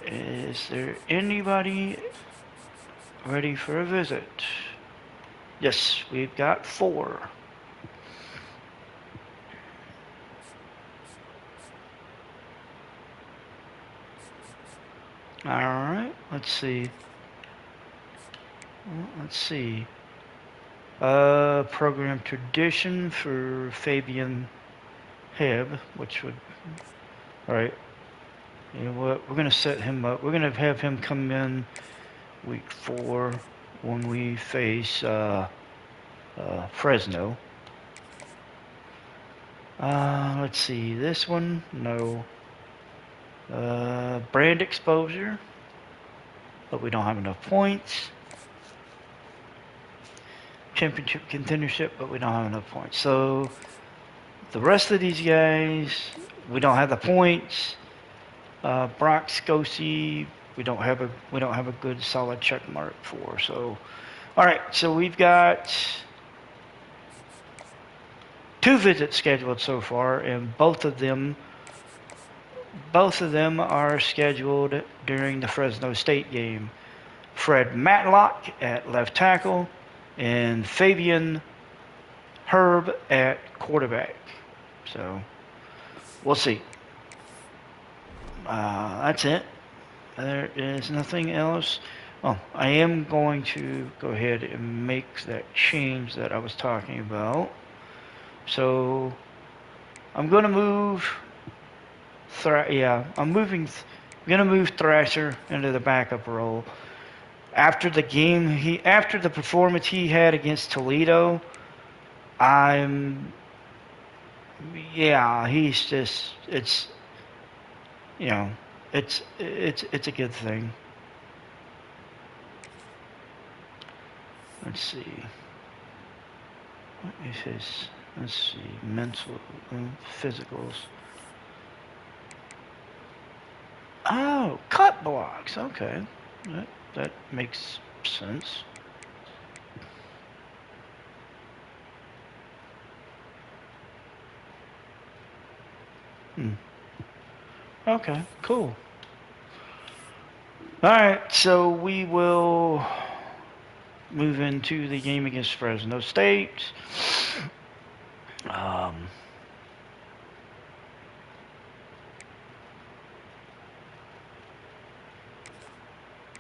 Is there anybody ready for a visit? Yes, we've got 4. Alright, let's see. Program tradition for Fabian Heb, which would... Alright. You know what? We're going to set him up. We're going to have him come in week 4 when we face Fresno. Let's see. This one, no. Brand exposure, but we don't have enough points. Championship contendership, but we don't have enough points. So the rest of these guys, we don't have the points. Brock Scosi, we don't have a good solid check mark for. So, all right. So we've got 2 visits scheduled so far, and both of them are scheduled during the Fresno State game. Fred Matlock at left tackle and Fabian Herb at quarterback. So we'll see. That's it. There is nothing else. Oh, I am going to go ahead and make that change that I was talking about. So I'm going to move... I'm gonna move Thrasher into the backup role. After the performance he had against Toledo, he's just, it's a good thing. Let's see. What is his? Let's see. Mental, physicals. Oh, cut blocks. Okay, that makes sense. Okay, cool. All right, so we will move into the game against Fresno State.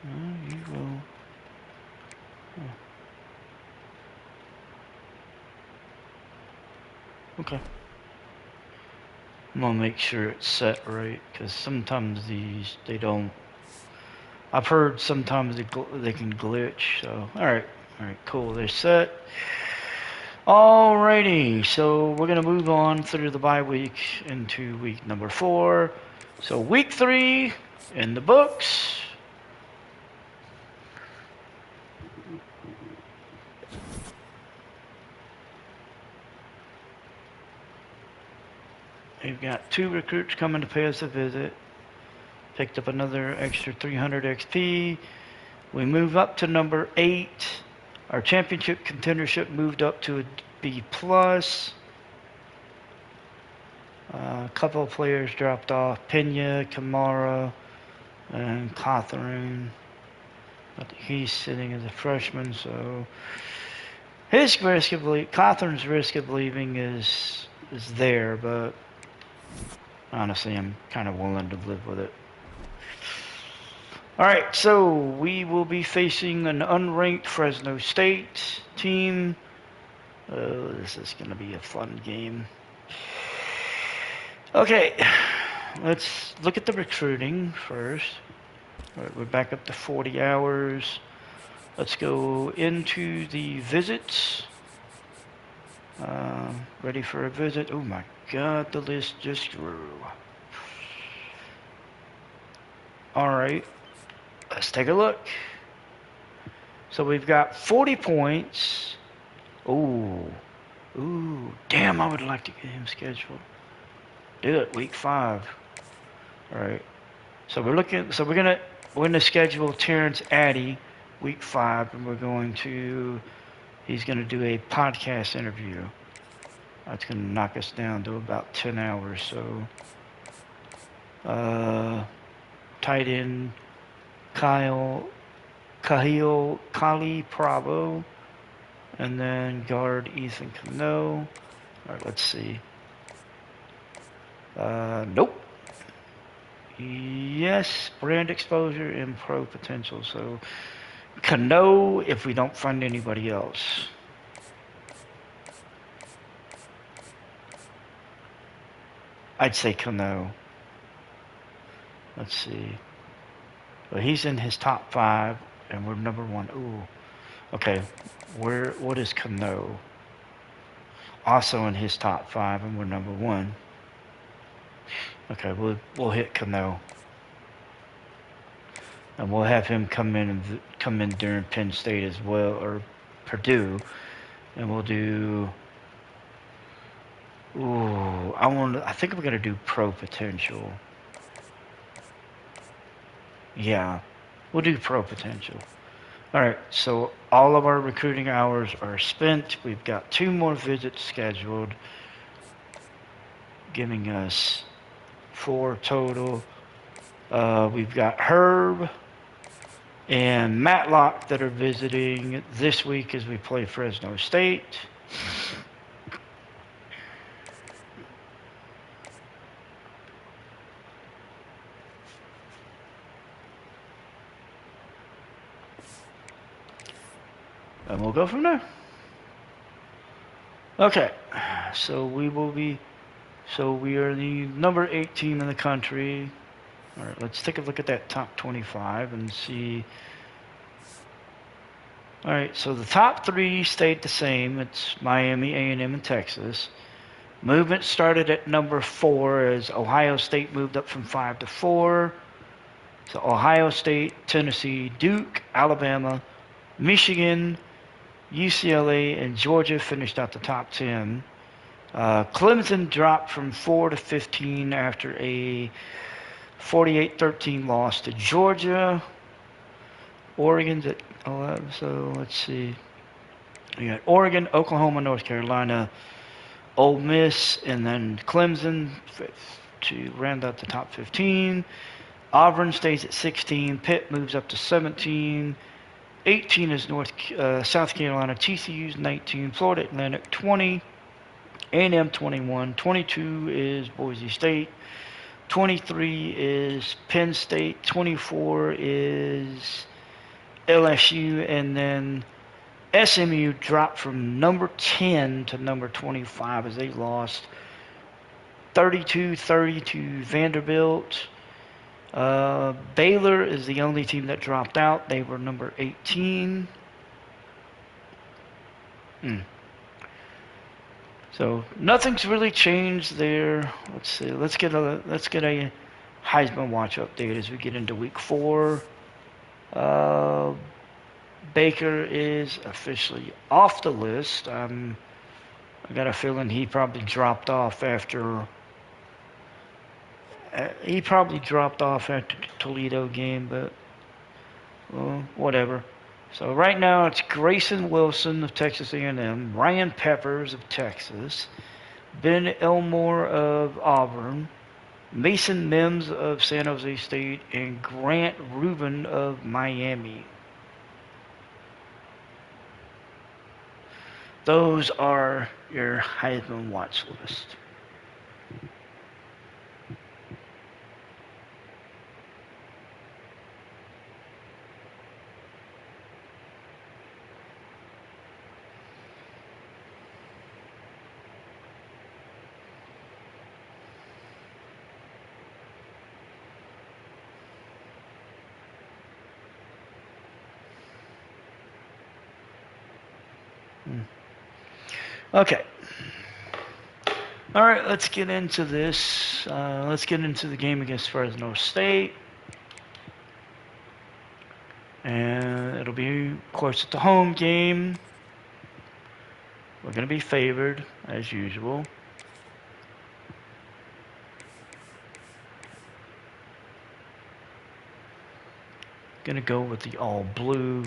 You will. Okay. I'm gonna make sure it's set right, because sometimes they don't. I've heard sometimes they can glitch. So all right, cool. They're set. Alrighty, so we're gonna move on through the bye week into week number 4. So week 3 in the books. We've got 2 recruits coming to pay us a visit. Picked up another extra 300 XP. We move up to number 8. Our championship contendership moved up to a B+. A couple of players dropped off. Pena, Kamara, and Cawthorn. But he's sitting as a freshman, so Cawthorn's risk of leaving is there, but honestly, I'm kind of willing to live with it. All right, so we will be facing an unranked Fresno State team. This is going to be a fun game. Okay, let's look at the recruiting first. All right, we're back up to 40 hours. Let's go into the visits. Ready for a visit. Oh my God, the list just grew. All right, let's take a look. So we've got 40 points. Ooh. Damn, I would like to get him scheduled. Do it, week 5. All right. So we're gonna schedule Terrence Addy week 5, and he's gonna do a podcast interview. That's gonna knock us down to about 10 hours. So, tight end Kali Bravo, and then guard Ethan Cano. All right, let's see. Nope. Yes, brand exposure and pro potential. So Cano if we don't find anybody else. I'd say Cano. Let's see. Well, he's in his top 5, and we're number 1. Ooh. Okay. What is Cano? Also in his top 5, and we're number 1. Okay, we'll hit Cano. And we'll have him come in during Penn State as well, or Purdue, and we'll do. Ooh, I think we're gonna do pro potential. Yeah, we'll do pro potential. All right, so all of our recruiting hours are spent. We've got 2 more visits scheduled, giving us 4 total. We've got Herb and Matlock that are visiting this week as we play Fresno State. And we'll go from there. Okay, so we are the number 8 team in the country. All right, let's take a look at that top 25 and see. All right, so the top 3 stayed the same. It's Miami, A&M, and Texas. Movement started at number 4 as Ohio State moved up from 5 to 4. So Ohio State, Tennessee, Duke, Alabama, Michigan, UCLA, and Georgia finished out the top 10. Clemson dropped from 4 to 15 after a 48-13 loss to Georgia. Oregon's at 11, so let's see. We got Oregon, Oklahoma, North Carolina, Ole Miss, and then Clemson to round out the top 15. Auburn stays at 16. Pitt moves up to 17. 18 is South Carolina. TCU's 19. Florida Atlantic 20. A&M 21. 22 is Boise State. 23 is Penn State. 24 is LSU, and then SMU dropped from number 10 to number 25 as they lost 32-30 to Vanderbilt. Baylor is the only team that dropped out. They were number 18. So nothing's really changed there. Let's see. Let's get a Heisman Watch update as we get into week 4. Baker is officially off the list. I got a feeling he probably dropped off after. He probably dropped off after the Toledo game, but whatever. So right now it's Grayson Wilson of Texas A&M, Ryan Peppers of Texas, Ben Elmore of Auburn, Mason Mims of San Jose State, and Grant Rubin of Miami. Those are your Heisman watch list. Okay. All right, let's get into this. Let's get into the game against Fresno State. And it'll be, of course, it's a home game. We're going to be favored, as usual. Going to go with the all blue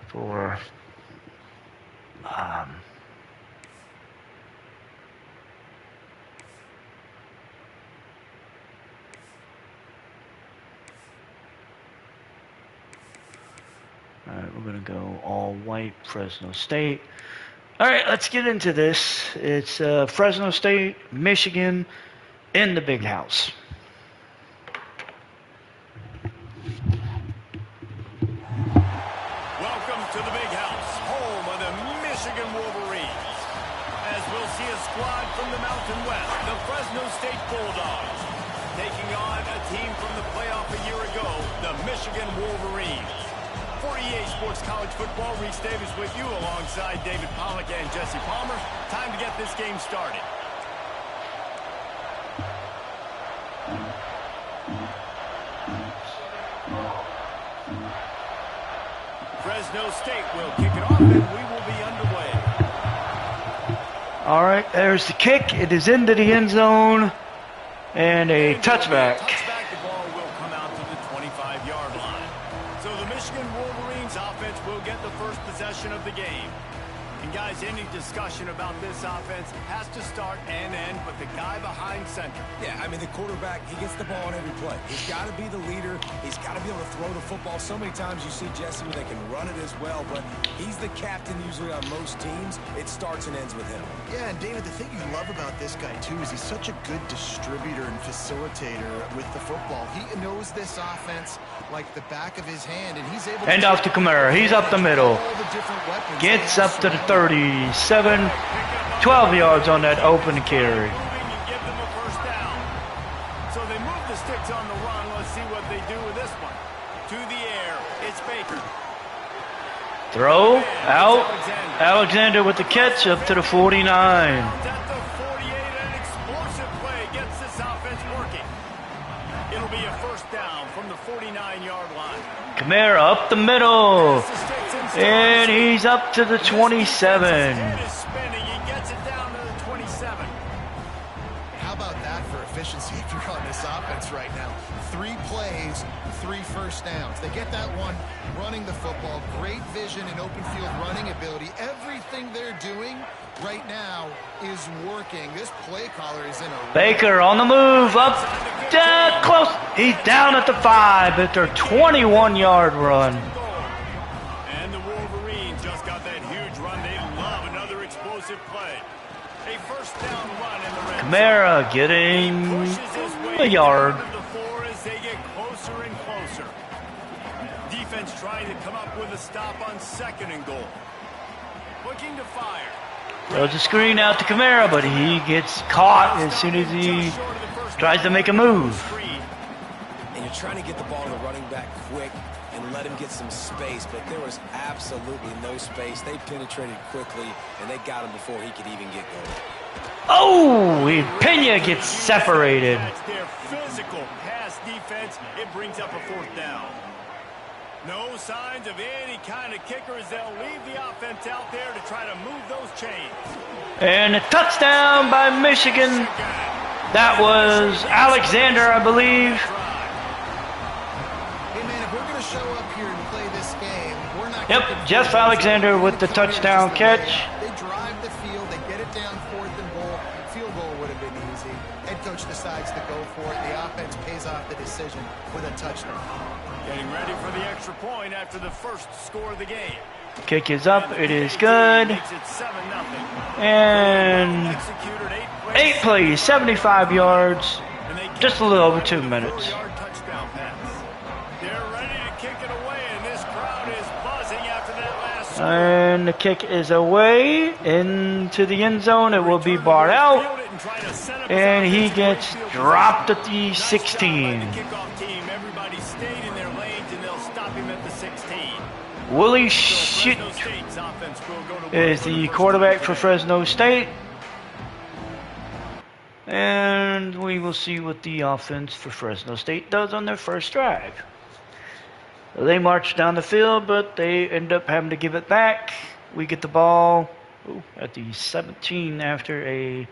for Alright, we're going to go all white, Fresno State. Alright, let's get into this. It's Fresno State, Michigan, in the big house. Welcome to the big house, home of the Michigan Wolverines. As we'll see a squad from the Mountain West, the Fresno State Bulldogs, taking on a team from the playoff a year ago, the Michigan Wolverines. For EA Sports College Football, Reese Davis with you alongside David Pollack and Jesse Palmer. Time to get this game started. Fresno State will kick it off and we will be underway. All right, there's the kick. It is into the end zone and a touchback. The ball will come out to the 25-yard line. So the Michigan Wolverines offense will get the first possession of the game. And guys, any discussion about this offense has to start and end with the guy behind center. Yeah, I mean, the quarterback, he gets the ball on every play. He's got to be the leader. He's got to be able to throw the football. So many times you see Jesse where they can run it as well, but he's the captain usually on most teams. It starts and ends with him. Yeah, and David, the thing you love about this guy, too, is he's such a good distributor and facilitator with the football. He knows this offense like the back of his hand, and he's able to... Hand off to Kamara. He's up the middle. Gets up to the 37. 12 yards on that open carry. Give them a first down. So they move the sticks on the run. Let's see what they do with this one. To the air. It's Baker. Throw out. Alexander with the catch up to the 49. At the 48, an explosive play gets this offense working. It'll be a first down from the 49-yard line. Kamara up the middle. And he's up to the 27. His head is spinning. He gets it down to the 27. How about that for efficiency if you're on this offense right now? 3 plays, 3 first downs. They get that one running the football. Great vision and open field running ability. Everything they're doing right now is working. This play caller is in a... Baker on the move. Up. Down, close. He's down at the 5 at their 21-yard run. And the Wolverines just got that huge run. They love another explosive play. A first down run in the red zone. Kamara getting a yard. As they get closer and closer. Defense trying to come up with a stop on 2nd and goal. Looking to fire. Throws a screen out to Kamara, but he gets caught as soon as he tries to make a move. And you're trying to get the ball to the running back quick and let him get some space, but there was absolutely no space. They penetrated quickly, and they got him before he could even get going. Oh, and Pena gets separated. That's their physical pass defense. It brings up a 4th down. No signs of any kind of kickers. They'll leave the offense out there to try to move those chains. And a touchdown by Michigan. That was Alexander, I believe. Hey, man, if we're going to show up here and play this game, we're not... Yep, Jeff Alexander with the touchdown catch. They drive the field. They get it down 4th and goal. Field goal would have been easy. Head coach decides to go for it. The offense pays off the decision with a touchdown. Getting ready for the extra point after the first score of the game. Kick is up. It is good. Makes it 7-0. And 8 plays, 75 yards. Just a little over 2 minutes. Touchdown pass. They're ready to kick it away, and this crowd is buzzing after that last score. And the kick is away into the end zone. It will be barred out. And he gets dropped at the 16. Willie Shit is the quarterback for Fresno State. And we will see what the offense for Fresno State does on their first drive. They march down the field, but they end up having to give it back. We get the ball at the 17 after a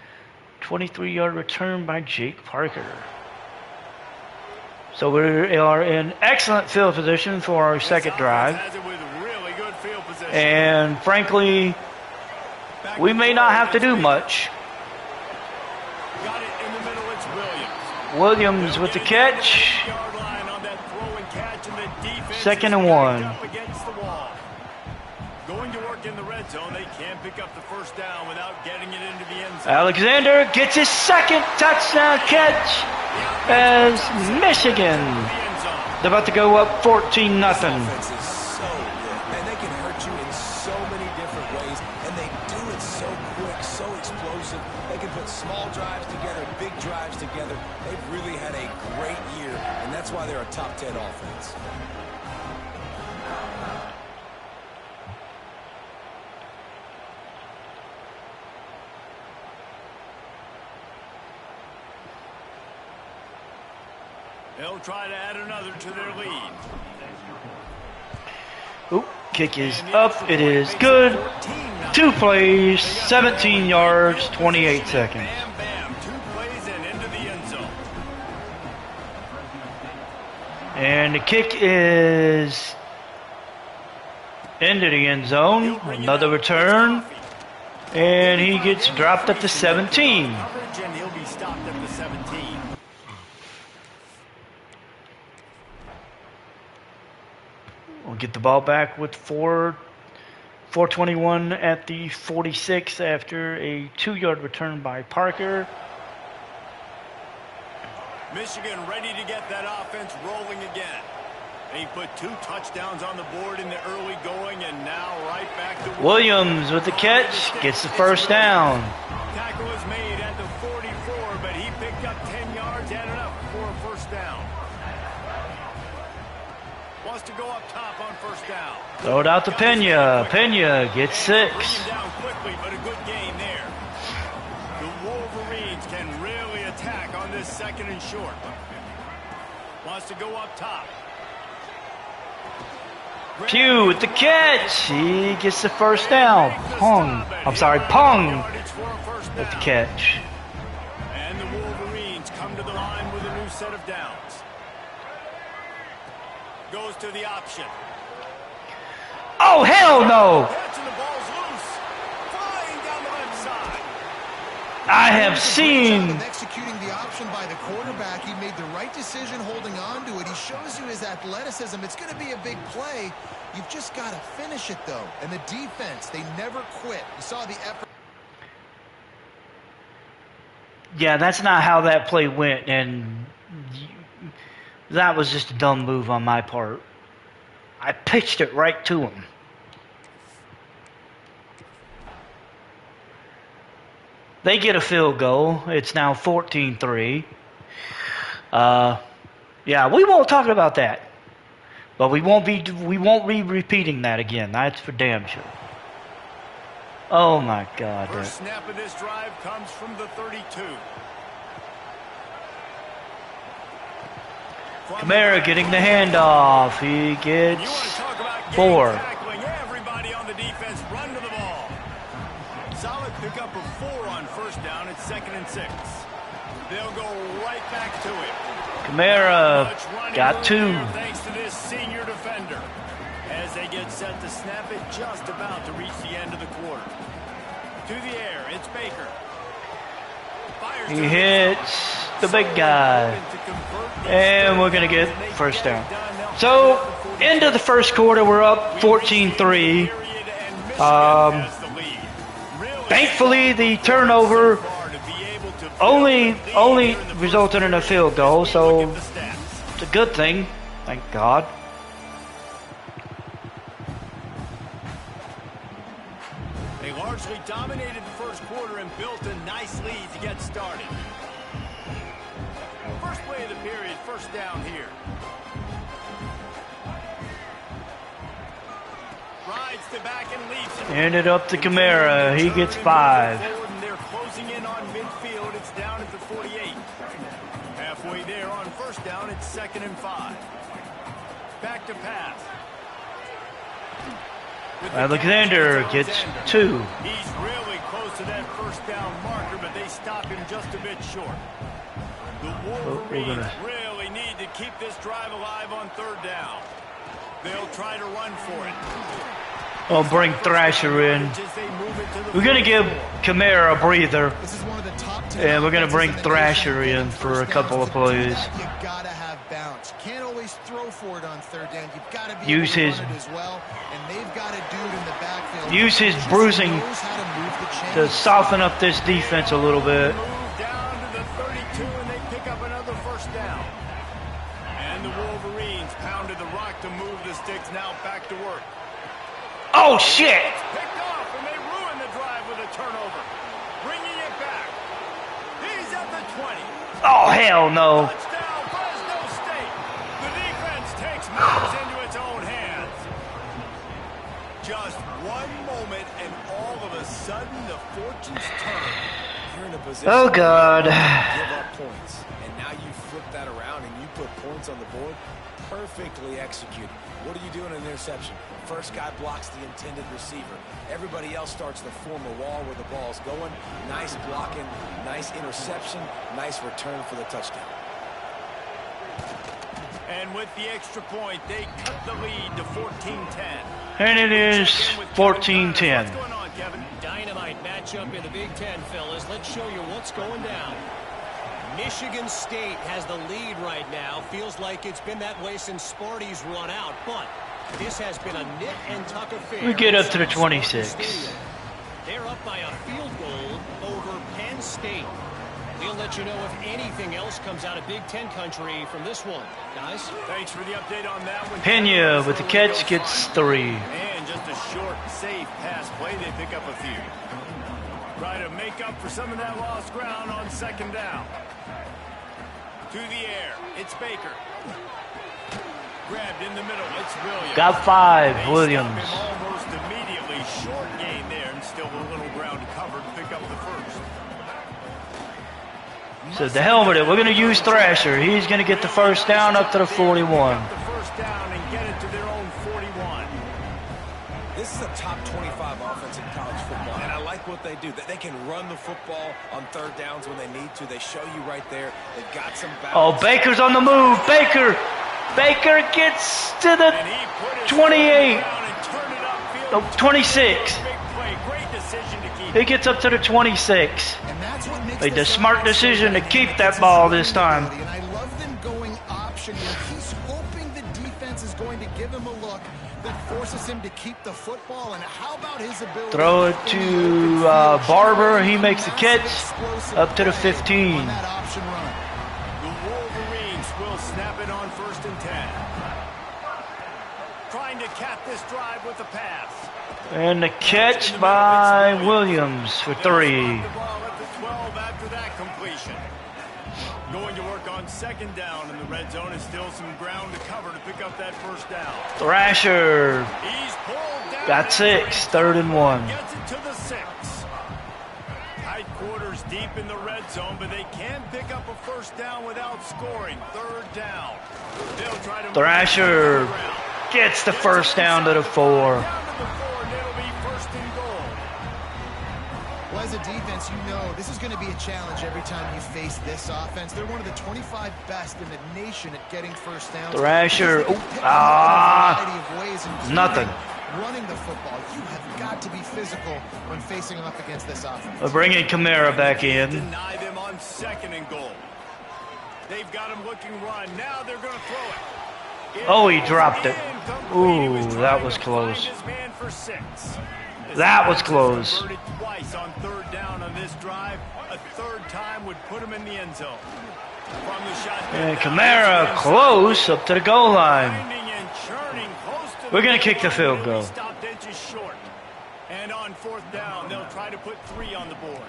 23-yard return by Jake Parker. So we are in excellent field position for our second drive. And frankly, we may not have to do much. Williams with the catch. 2nd and 1. Going to work in the red zone. They can't pick up the first down without getting it into the end zone. Alexander gets his second touchdown catch as Michigan. They're about to go up 14-0. Offense is so good, and they can hurt you in so many different ways, and they do it so quick, so explosive. They can put small drives together, big drives together. They've really had a great year, and that's why they're a top 10 offense. They'll try to add another to their lead. Oop, kick is up. It is good. 2 plays, 17 yards, 28 seconds. Bam, bam. 2 plays and into the end zone. And the kick is into the end zone. Another return. And he gets dropped at the 17. And he'll be stopped at the 17. We'll get the ball back with 4:21 at the 46 after a 2-yard return by Parker. Michigan ready to get that offense rolling again. They put 2 touchdowns on the board in the early going, and now right back to Williams with the catch, gets the first down. Tackle was made at the 44, but he picked up 10 yards and enough for a first down. Wants to go up top on first down. Throw it out to Pena. Pena gets 6. Bring him down quickly, but a good gain there. The Wolverines can really attack on this 2nd and short. Wants to go up top. Pugh with the catch. He gets the first down. Pong with the catch. And the Wolverines come to the line with a new set of downs. Goes to the option. Oh, hell no! Catching the ball's loose. Flying down the left side. I have seen. Executing the option by the quarterback, he made the right decision holding on to it. He shows you his athleticism. It's going to be a big play. You've just got to finish it, though. And the defense, they never quit. You saw the effort. Yeah, that's not how that play went, and that was just a dumb move on my part. I pitched it right to him. They get a field goal. It's now 14-3. Yeah, we won't talk about that. But we won't be repeating that again. That's for damn sure. Oh my God. First snap of this drive comes from the 32. Kamara getting the handoff. He gets 4. Everybody on the defense run to the ball. Solid pickup of 4 on first down. It's 2nd and 6. They'll go right back to it. Kamara got 2. Thanks to this senior defender. As they get set to snap it, just about to reach the end of the quarter. To the air, it's Baker. He hits the big guy. And we're going to get first down. So, into the first quarter, we're up 14-3. Thankfully, the turnover only resulted in a field goal, so it's a good thing. Thank God. They largely dominated the first quarter and built a nice lead to get started. First play of the period, first down here. Rides to back and leaps. Ended up to Kamara. He gets 5. They're closing in on midfield. It's down at the 48. Halfway there on first down, it's 2nd and 5. back to pass. Alexander gets 2. He's really close to that first down marker, but they stop him just a bit short. The Wolverines really need to keep this drive alive on third down. They'll try to run for it. I'll bring Thrasher in. We're going to give Kamara a breather. This is one of the top 10 And we're going to bring Thrasher in for a couple of plays. You gotta have balance. You can't always throw for it on third down. You've got to be Use able to his- run it as well. And they've got a dude in the backfield. Use his who just bruising knows how to move the chains. to soften up this defense a little bit. Move down to the 32, and they pick up another first down. And the Wolverines pounded the rock to move the sticks. Now back to work. Oh, shit! Picked off, and they ruin the drive with a turnover. Bringing it back. He's at the 20. Oh, hell no. Touchdown, Fresno State. The defense takes matters into its own hands. Just one moment, and all of a sudden, the fortunes turn. You're in a position Oh, God. to give up points, and now you flip that around and you put points on the board. Perfectly executed. What are you doing in an interception? First guy blocks the intended receiver. Everybody else starts to form a wall where the ball's going. Nice blocking, nice interception, nice return for the touchdown. And with the extra point, they cut the lead to 14-10. And it is 14-10. What's going on, Kevin? Dynamite matchup in the Big Ten, fellas. Let's show you what's going down. Michigan State has the lead right now. Feels like it's been that way since Sparty's run out, but this has been a nit and tuck affair. We get up to the 26. They're up by a field goal over Penn State. We'll let you know if anything else comes out of Big Ten country from this one. Guys? Thanks for the update on that one. Pena with the catch gets 3. And just a short, safe pass play. They pick up a few. Try to make up for some of that lost ground on second down. To the air. It's Baker. Grabbed in the middle. It's Williams. Got 5, They Williams. stop him almost immediately. Short gain there, and still a little ground covered to pick up the first. So the hell with it. We're going to use Thrasher. He's going to get the first down up to the 41. The first down and get it to their own 41. This is a top 25 offense in college football, and I like what they do. They can run the football on third downs when they need to. They show you right there. They've got some Oh, balance. Baker's on the move. Baker gets to the And he put his 28. foot down and turned it upfield. Oh, 26. Big play. Great decision to keep. He gets up to the 26. And that's what makes Made the this smart offense so decision to dynamic. keep that It's his ball this time. ability, and I love them going option where he's hoping the defense is going to give him a look that forces him to keep the football. And how about his ability Throw it in the to open field? Barber. He makes the Massive catch explosive up to the play 15. on that option run. The Wolverines will snap it on 1st and 10. Trying to cap this drive with a pass. And the catch by Williams for 3. The ball at the 12 after that completion. Going to work on second down in the red zone is still some ground to cover to pick up that first down. Thrasher He's pulled down. got 6, 3rd and 1. Gets it to the 6. Tight quarters deep in the red zone, but they can pick up a first down without scoring. 3rd down. They'll try to Thrasher gets the first down to the 4. down to the 4, and it'll be 1st and goal. Well, as a defense, you know this is going to be a challenge every time you face this offense. They're one of the 25 best in the nation at getting first downs. Thrasher, They oh, can pick them up in a variety of ways, including nothing. Running the football. You have got to be physical when facing them up against this offense. We're bringing Kamara back in. Deny them on 2nd and goal. They've got him looking run. Now they're going to throw it. Oh, he dropped it. Incomplete. He Ooh, was that trying was to close. find his man for 6. That was close. Converted twice on 3rd down on this drive. A 3rd time would put him in the end zone. From the shotgun. And Kamara close up to the goal line. Grinding and churning close to We're the going to kick the field He goal. stopped inches short. And on 4th down, they'll try to put 3 on the board.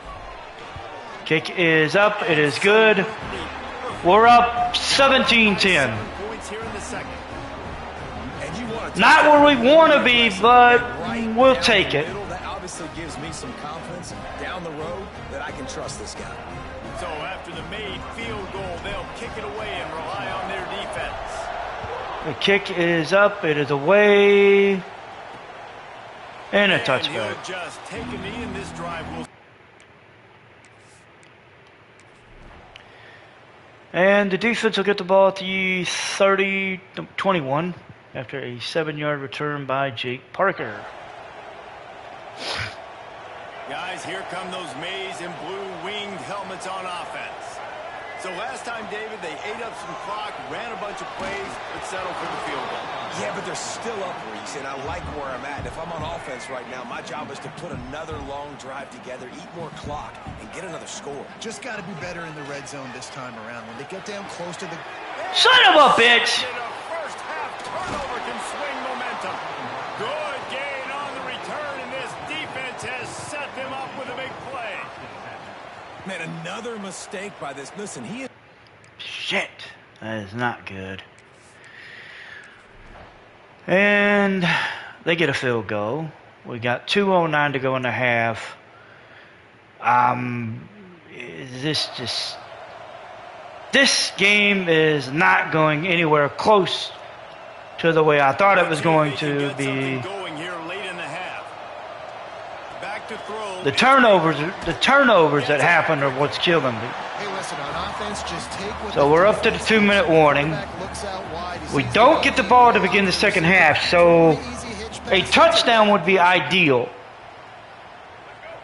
Kick is up. It is good. We're up 17-10. 7 points here in the 2nd. And you want to Not where we want to be, but right we'll down take the it. middle. That obviously gives me some confidence down the road that I can trust this guy. So after the made field goal, they'll kick it away and rely on their defense. The kick is up. It is away. And a touchback. He'll just take a knee in this drive. And the defense will get the ball at the 30-21 after a 7-yard return by Jake Parker. Guys, here come those maize and blue winged helmets on offense. So last time, David, they ate up some clock, ran a bunch of plays, but settled for the field goal. Yeah, but they're still up, Reese, and I like where I'm at. If I'm on offense right now, my job is to put another long drive together, eat more clock, and get another score. Just got to be better in the red zone this time around. When they get down close to the... Son of a bitch! And a first half turnover can swing momentum. Good gain on the return, and this defense has set them up with a big play. Man, another mistake by this. Listen, he is... Shit. That is not good. And they get a field goal. We got 2:09 to go in the half. This game is not going anywhere close to the way I thought it was going to be. The turnovers that happen are what's killing me. Hey, listen, on offense, just take what So we're up to the 2-minute warning. We don't get the ball to begin the second half, so a touchdown would be ideal.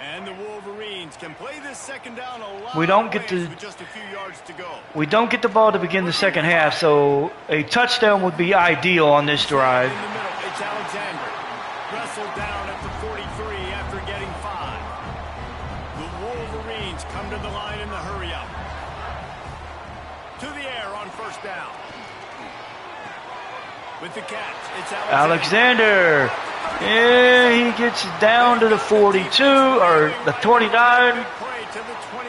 And the Wolverines can play this second down a lot We don't get ways the with just a few yards to go. we don't get the ball to begin the second half, so a touchdown would be ideal on this drive. In the middle, it's Alexander. Wrestled down at the 43 after getting 5. The Wolverines come to the line in the hurry-up. To the air on first down. With the catch, it's Alexander. Yeah, he gets down to the 42 or the 29.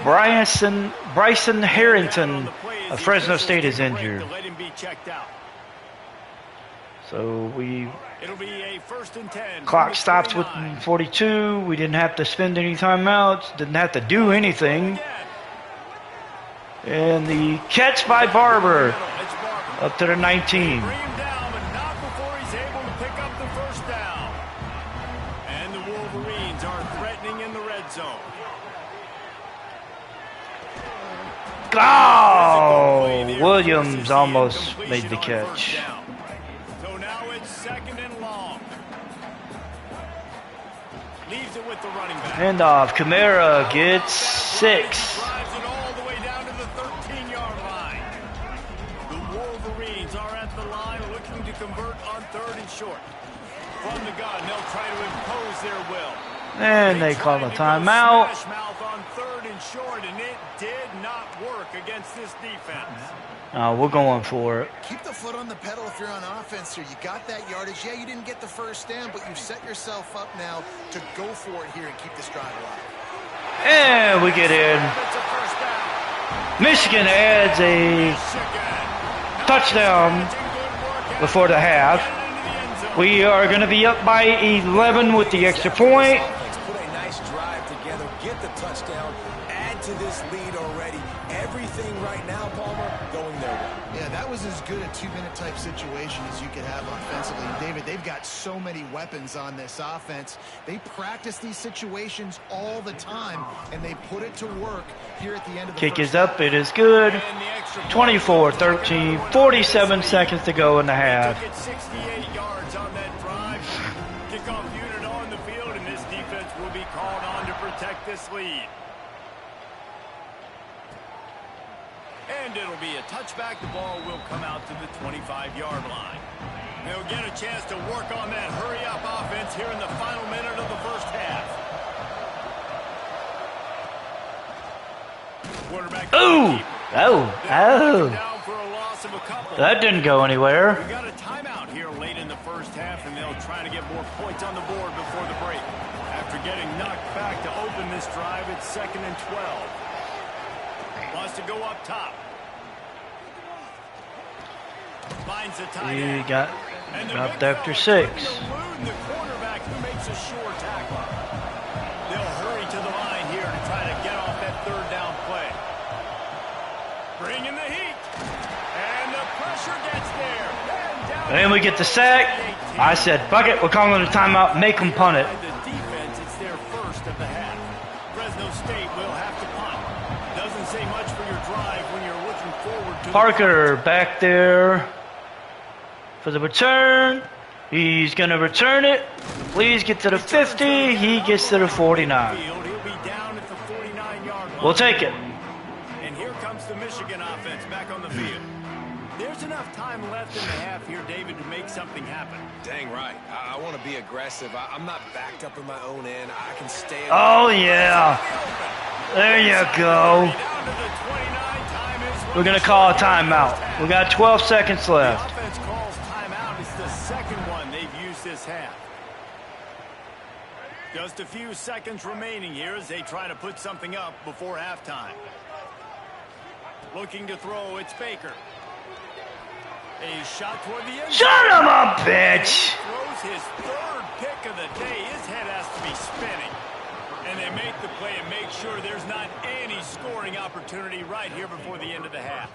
Bryson Harrington of Fresno State is injured. So It'll be a 1st and 10. clock stops with 42. We didn't have to spend any timeouts. Didn't have to do anything. And the catch by Barber up to the 19. Bring him down, but not before he's able to pick up the first down. And the Wolverines are threatening in the red zone. Oh, Williams almost made the catch. So now it's 2nd and long. Leaves it with the running back. Handoff. Kamara gets 6. Drives it all the way down to the 13-yard line. The Wolverines are at the line looking to convert on 3rd and short. From the gun, they'll try to impose their will. And they call a timeout. Smash mouth on 3rd and short, and it did not work against this defense. We're going for it. Keep the foot on the pedal if you're on offense here. You got that yardage. Yeah, you didn't get the first down, but you've set yourself up now to go for it here and keep this drive alive. And we get in. It's a first down. Michigan adds a touchdown before the half. We are going to be up by 11 with the extra point. Put a nice drive together, get the touchdown, add to this lead already. Everything right now, Palmer, going their way. Yeah, that was as good a 2-minute type situation as you could have offensively. And David, they've got so many weapons on this offense. They practice these situations all the time, and they put it to work here at the end of the Kick first is up. It is good. 24-13. 47 seconds to go in the half. Took it 68 yards on that drive. Kickoff unit on the field, and this defense will be called on to protect this lead. And it'll be a touchback. The ball will come out to the 25-yard line. They'll get a chance to work on that hurry-up offense here in the final minute of the first half. Quarterback. Ooh! Oh! Down for a loss of a couple. That didn't go anywhere. We got a timeout here late in the first half, and they'll try to get more points on the board before the break. After getting knocked back to open this drive, it's 2nd and 12. Wants to go up top. Finds the tight We end. got And the dropped big after fella 6. trying to elude the quarterback who makes a sure tackle. They'll hurry to the line here to try to get off that 3rd down play. Bring in the heat. And the pressure gets there. And down And we get the sack. I said, fuck it, we're calling a timeout, make them punt it. The defense, it's their first of the half. Fresno State will have to punt. Doesn't say much for your drive when you're looking forward to Parker back there for the return. He's going to return it. Please get to the 50. He gets to the 49. He'll be down at the 49-yard line. We'll take it. And here comes the Michigan offense back on the field. There's enough time left in the half here, David, to make something happen. Dang right. I want to be aggressive. I'm not backed up in my own end. I can stay. Oh, yeah. There you go. Down to the 29. Time is We're going to call a timeout. We got 12 seconds The left. offense calls timeout. It's the second one they've used this half. Just a few seconds remaining here as they try to put something up before halftime. Looking to throw, it's Baker. A shot toward the end. Shut him up, bitch. Throws his third pick of the day. His head has to be spinning. And they make the play and make sure there's not any scoring opportunity right here before the end of the half.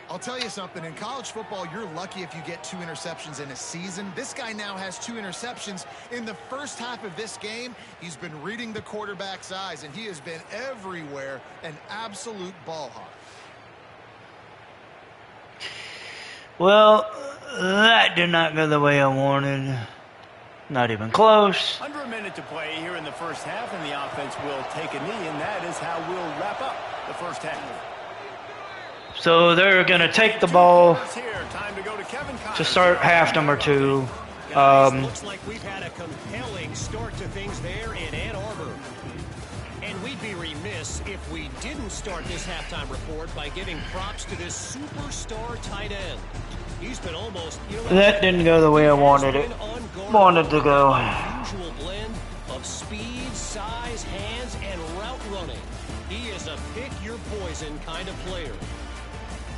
I'll tell you something, in college football, you're lucky if you get 2 interceptions in a season. This guy now has 2 interceptions. In the first half of this game, he's been reading the quarterback's eyes, and he has been everywhere, an absolute ball hawk. Well, that did not go the way I wanted. Not even close. Under a minute to play here in the first half, and the offense will take a knee, and that is how we'll wrap up the first half. So they're going to take the ball Time to go to Kevin to start half number 2. Looks like we've had a compelling start to things there in Ann Arbor. And we'd be remiss if we didn't start this halftime report by giving props to this superstar tight end. He's been almost, That didn't go the way I wanted it. Wanted to go. Usual blend of speed, size, hands, and route running. He is a pick your poison kind of player.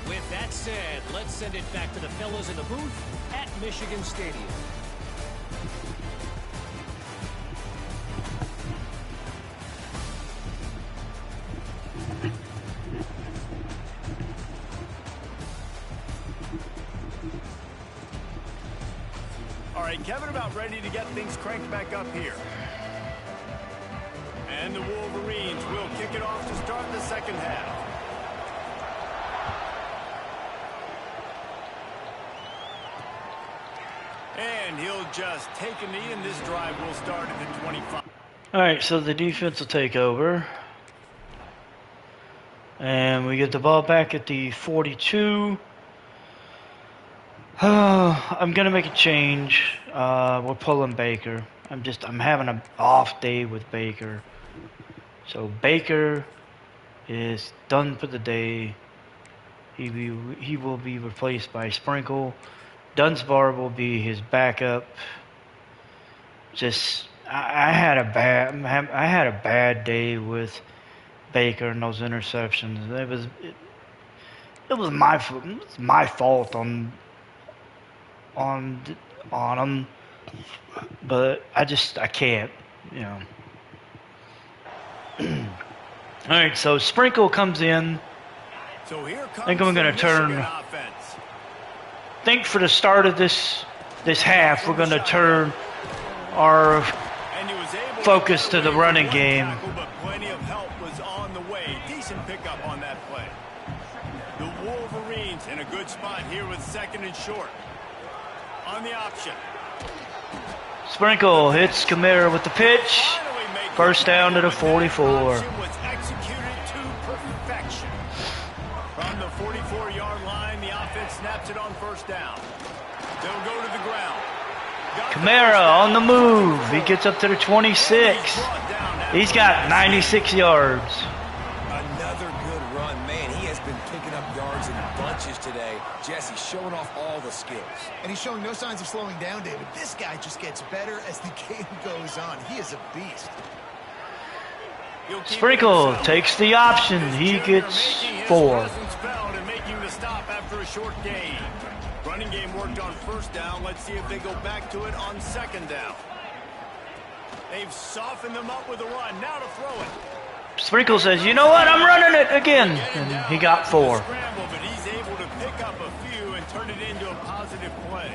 With that said, let's send it back to the fellas in the booth at Michigan Stadium. All right, Kevin, about ready to get things cranked back up here. And the Wolverines will kick it off to start the second half. And he'll just take a knee, and this drive will start at the 25. All right, so the defense will take over. And we get the ball back at the 42. I'm going to make a change. We're pulling Baker. I'm having an off day with Baker. So Baker is done for the day. He will be replaced by Sprinkle. Dunsbar will be his backup. I had a bad day with Baker and those interceptions. It was my fault on him, but I can't, All right, so Sprinkle comes in. So here comes I think I'm going to turn. offense. I think for the start of this half, we're going to turn our focus to the running game. But plenty of help was on the way. Decent pickup on that play. The Wolverines in a good spot here with second and short. On the option. Sprinkle hits Kamara with the pitch. First down to the 44. Was executed to perfection. From the 44-yard line, the offense snaps it on first down. They'll go to the ground. Kamara on the move. He gets up to the 26. He's got 96 yards. Another good run. Man, he has been picking up yards in bunches today. Jesse showing off all the skills. And he's showing no signs of slowing down, David. This guy just gets better as the game goes on. He is a beast. Sprinkle takes the option. He gets 4. Making the stop after a short gain. Running game worked on first down. Let's see if they go back to it on second down. They've softened them up with a run. Now to throw it. Sprinkle says, you know what, I'm running it again. And he got 4. Scramble, but he's able to pick up a few and turn it into a positive play.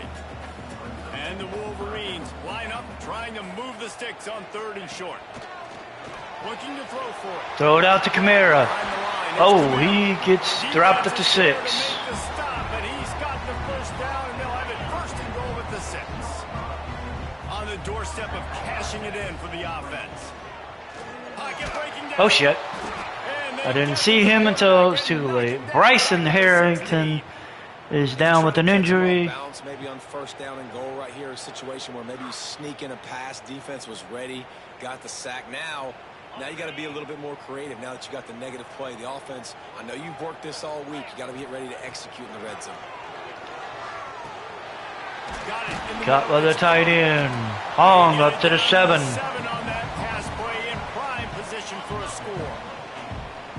And the Wolverines line up, trying to move the sticks on 3rd and short. Looking to throw for it. Throw it out to Kamara. Oh, he gets dropped at the 6. Make the stop, but he's got the first down, and they'll have it 1st and goal at the 6. On the doorstep of cashing it in for the offense. Pocket breaking down. Oh, shit. I didn't see him until it was too late. Bryson Harrington is down with an injury. Bounce maybe on 1st down and goal right here. A situation where maybe you sneak in a pass. Defense was ready. Got the sack. Now you got to be a little bit more creative now that you got the negative play. The offense, I know you've worked this all week. You got to get ready to execute in the red zone. Got by the tight end. Hong up to the 7. 7 on that pass play in prime position for a score.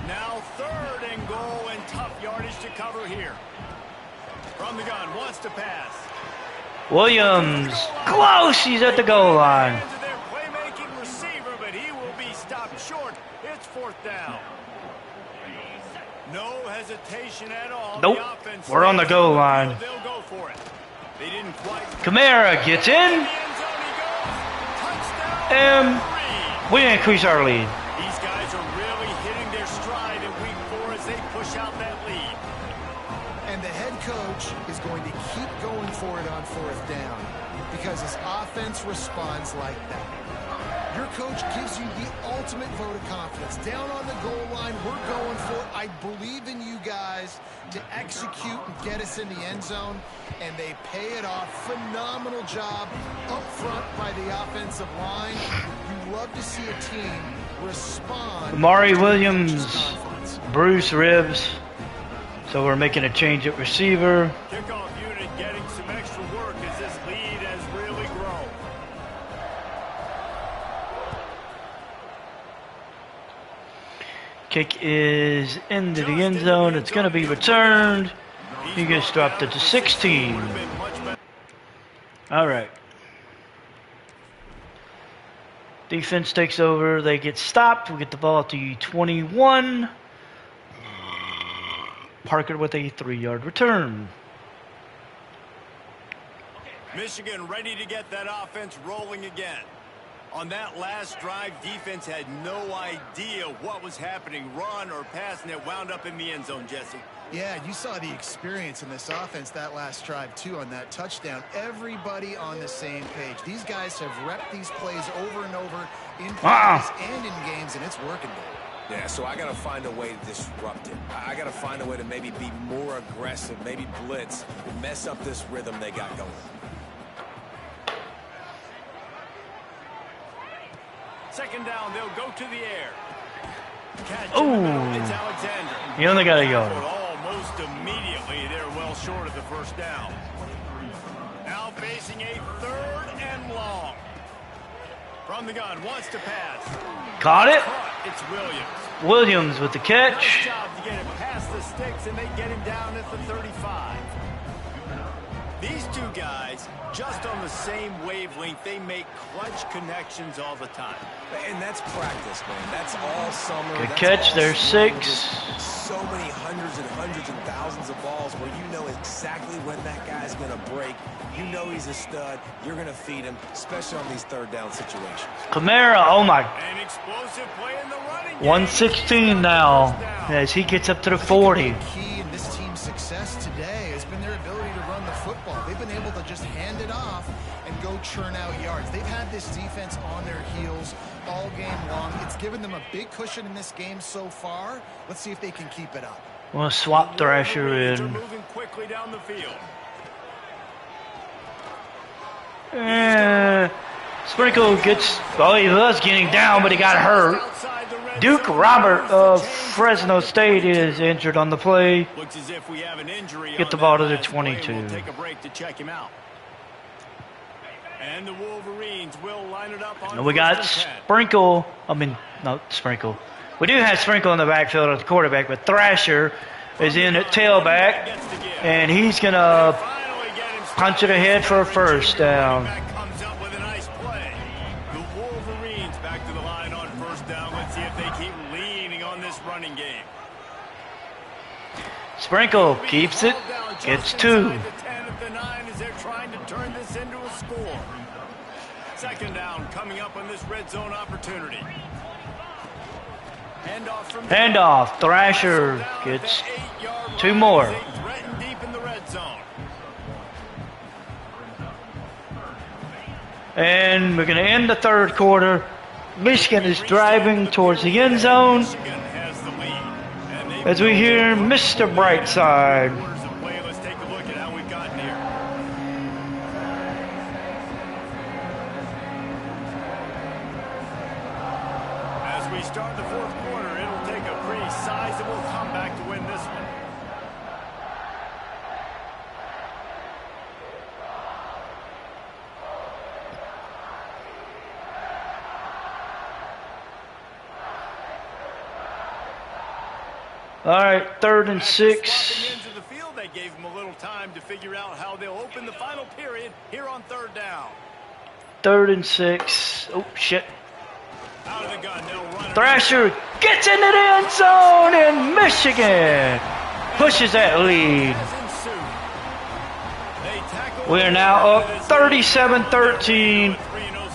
Now 3rd and goal and tough yardage to cover here. From the gun, wants to pass. Williams, close. He's at the goal line. Into their playmaking receiver, but he will be stopped short. It's 4th down. No hesitation at all. Nope. The offense We're on the goal line. They'll go for it. They didn't quite. Kamara gets in, The end zone he goes. Touchdown. and we increase our lead. These guys are really hitting their stride in week 4 as they push out that lead. And the head coach is going to keep going for it on 4th down because his offense responds like that. Your coach gives you the ultimate vote of confidence. Down on the goal line, we're going for it. I believe in you guys to execute and get us in the end zone, and they pay it off. Phenomenal job up front by the offensive line. You love to see a team respond. Amari Williams, Bruce ribs. So we're making a change at receiver. Kickoff unit getting some extra work as this lead has really grown. Kick is into the end zone. It's going to be returned. He gets dropped at the 16. All right. Defense takes over. They get stopped. We get the ball at the 21. Parker with a 3-yard return. Michigan ready to get that offense rolling again. On that last drive, defense had no idea what was happening, run or pass, and it wound up in the end zone, Jesse. Yeah, you saw the experience in this offense that last drive, too, on that touchdown. Everybody on the same page. These guys have repped these plays over and over in practice and in games, and it's working, dude. Yeah, so I got to find a way to disrupt it. I got to find a way to maybe be more aggressive, maybe blitz, and mess up this rhythm they got going. Second down, they'll go to the air. Catch Ooh. in the middle, it's Alexander. He only got a yard. Almost immediately, they're well short of the first down. Now facing a 3rd and long. From the gun, wants to pass. Caught it. It's Williams. Williams with the Nice catch. job to get it past the sticks, and they get him down at the 35. These two guys, just on the same wavelength, they make clutch connections all the time. And that's practice, man. That's all summer. Good That's catch. all There's spring. 6. Just so many hundreds and thousands of balls where you know exactly when that guy's going to break. You know he's a stud. You're going to feed him, especially on these 3rd down situations. Kamara, oh my. An explosive play in the running game. 116 now as he gets up to the 40. Key in this team's success today has been their ability to run the football. They've been able to just hand it off and go churn out yards. They've had this defense on their heels all game long. It's given them a big cushion in this game so far. Let's see if they can keep it up. We'll swap Thrasher Wolverines are in. moving quickly down the field. Sprinkle gets, oh, he was getting down, but he got hurt. Outside the red Duke zone. Robert of Fresno State is injured on the play. Looks as if we have an injury. Get on the that ball to the last play. 22. We'll take a break to check him out. And the Wolverines will line it up on And we got 1st and 10. Sprinkle, not Sprinkle. We do have Sprinkle in the backfield at the quarterback, but Thrasher is in at tailback, and he's going to Finally get him punch it ahead for a 1st down. Back comes up with a nice play. The Wolverines back to the line on 1st down. Let's see if they keep leaning Sprinkle keeps it, gets 2. Trying to turn this into a score. Second down coming up on this red zone opportunity. Handoff. Thrasher gets 2 more. Threatened deep in the red zone. And we're going to end the third quarter. Michigan is driving towards the end zone as we hear Mr. Brightside. Let's take a look at how we've gotten here. As we start the fourth quarter, it'll take a pretty sizable comeback to win this one. All right, 3rd and 6. Into the field, they gave them a little time to figure out how they'll open the final period here on 3rd down. 3rd and 6. Oh, shit. Out of the gun, they'll run. Thrasher gets into the end zone, and Michigan pushes that lead. We are now up 37-13.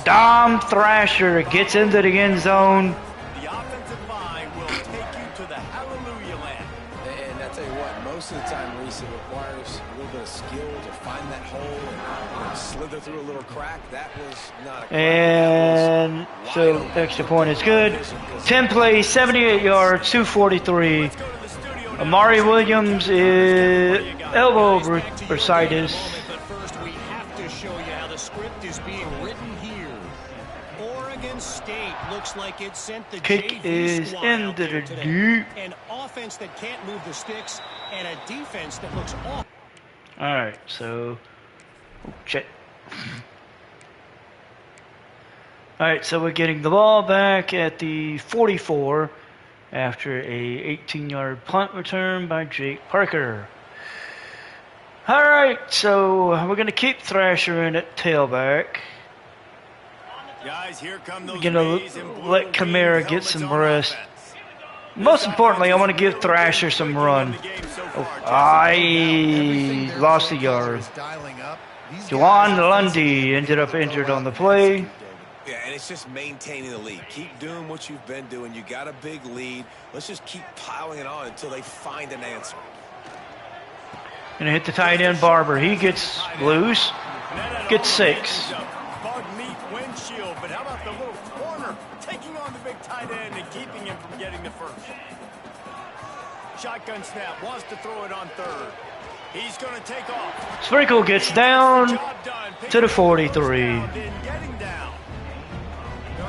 Dom Thrasher gets into the end zone. The offensive line will take you to the hallelujah land. And I tell you what, most of the time, Reese, it requires a little bit of skill to find that hole and slither through a little crack. That was not a crack. And so extra point is good. 10 plays, 78 yards, 243. Amari Williams is elbow bursitis. But first, we have to show you how the script is being written here. Oregon State looks like it sent the Kick JV is squad into out there the today. deep. An offense that can't move the sticks and a defense that looks off. All right, so shit. All right, so we're getting the ball back at the 44 after a 18-yard punt return by Jake Parker. All right, so we're going to keep Thrasher in at tailback. Guys, here come those We're going to let Kamara get some rest. Most importantly, I want to give Thrasher some run. Oh, I lost a yard. Juwan Lundy ended up injured on the play. Yeah, and it's just maintaining the lead. Keep doing what you've been doing. You got a big lead. Let's just keep piling it on until they find an answer. Gonna hit the tight end Barber. He gets loose. Gets 6. Bug meat windshield, but how about the little corner taking on the big tight end and keeping him from getting the first? Shotgun snap, wants to throw it on 3rd. He's going to take off. Sprinkle gets down to the 43. On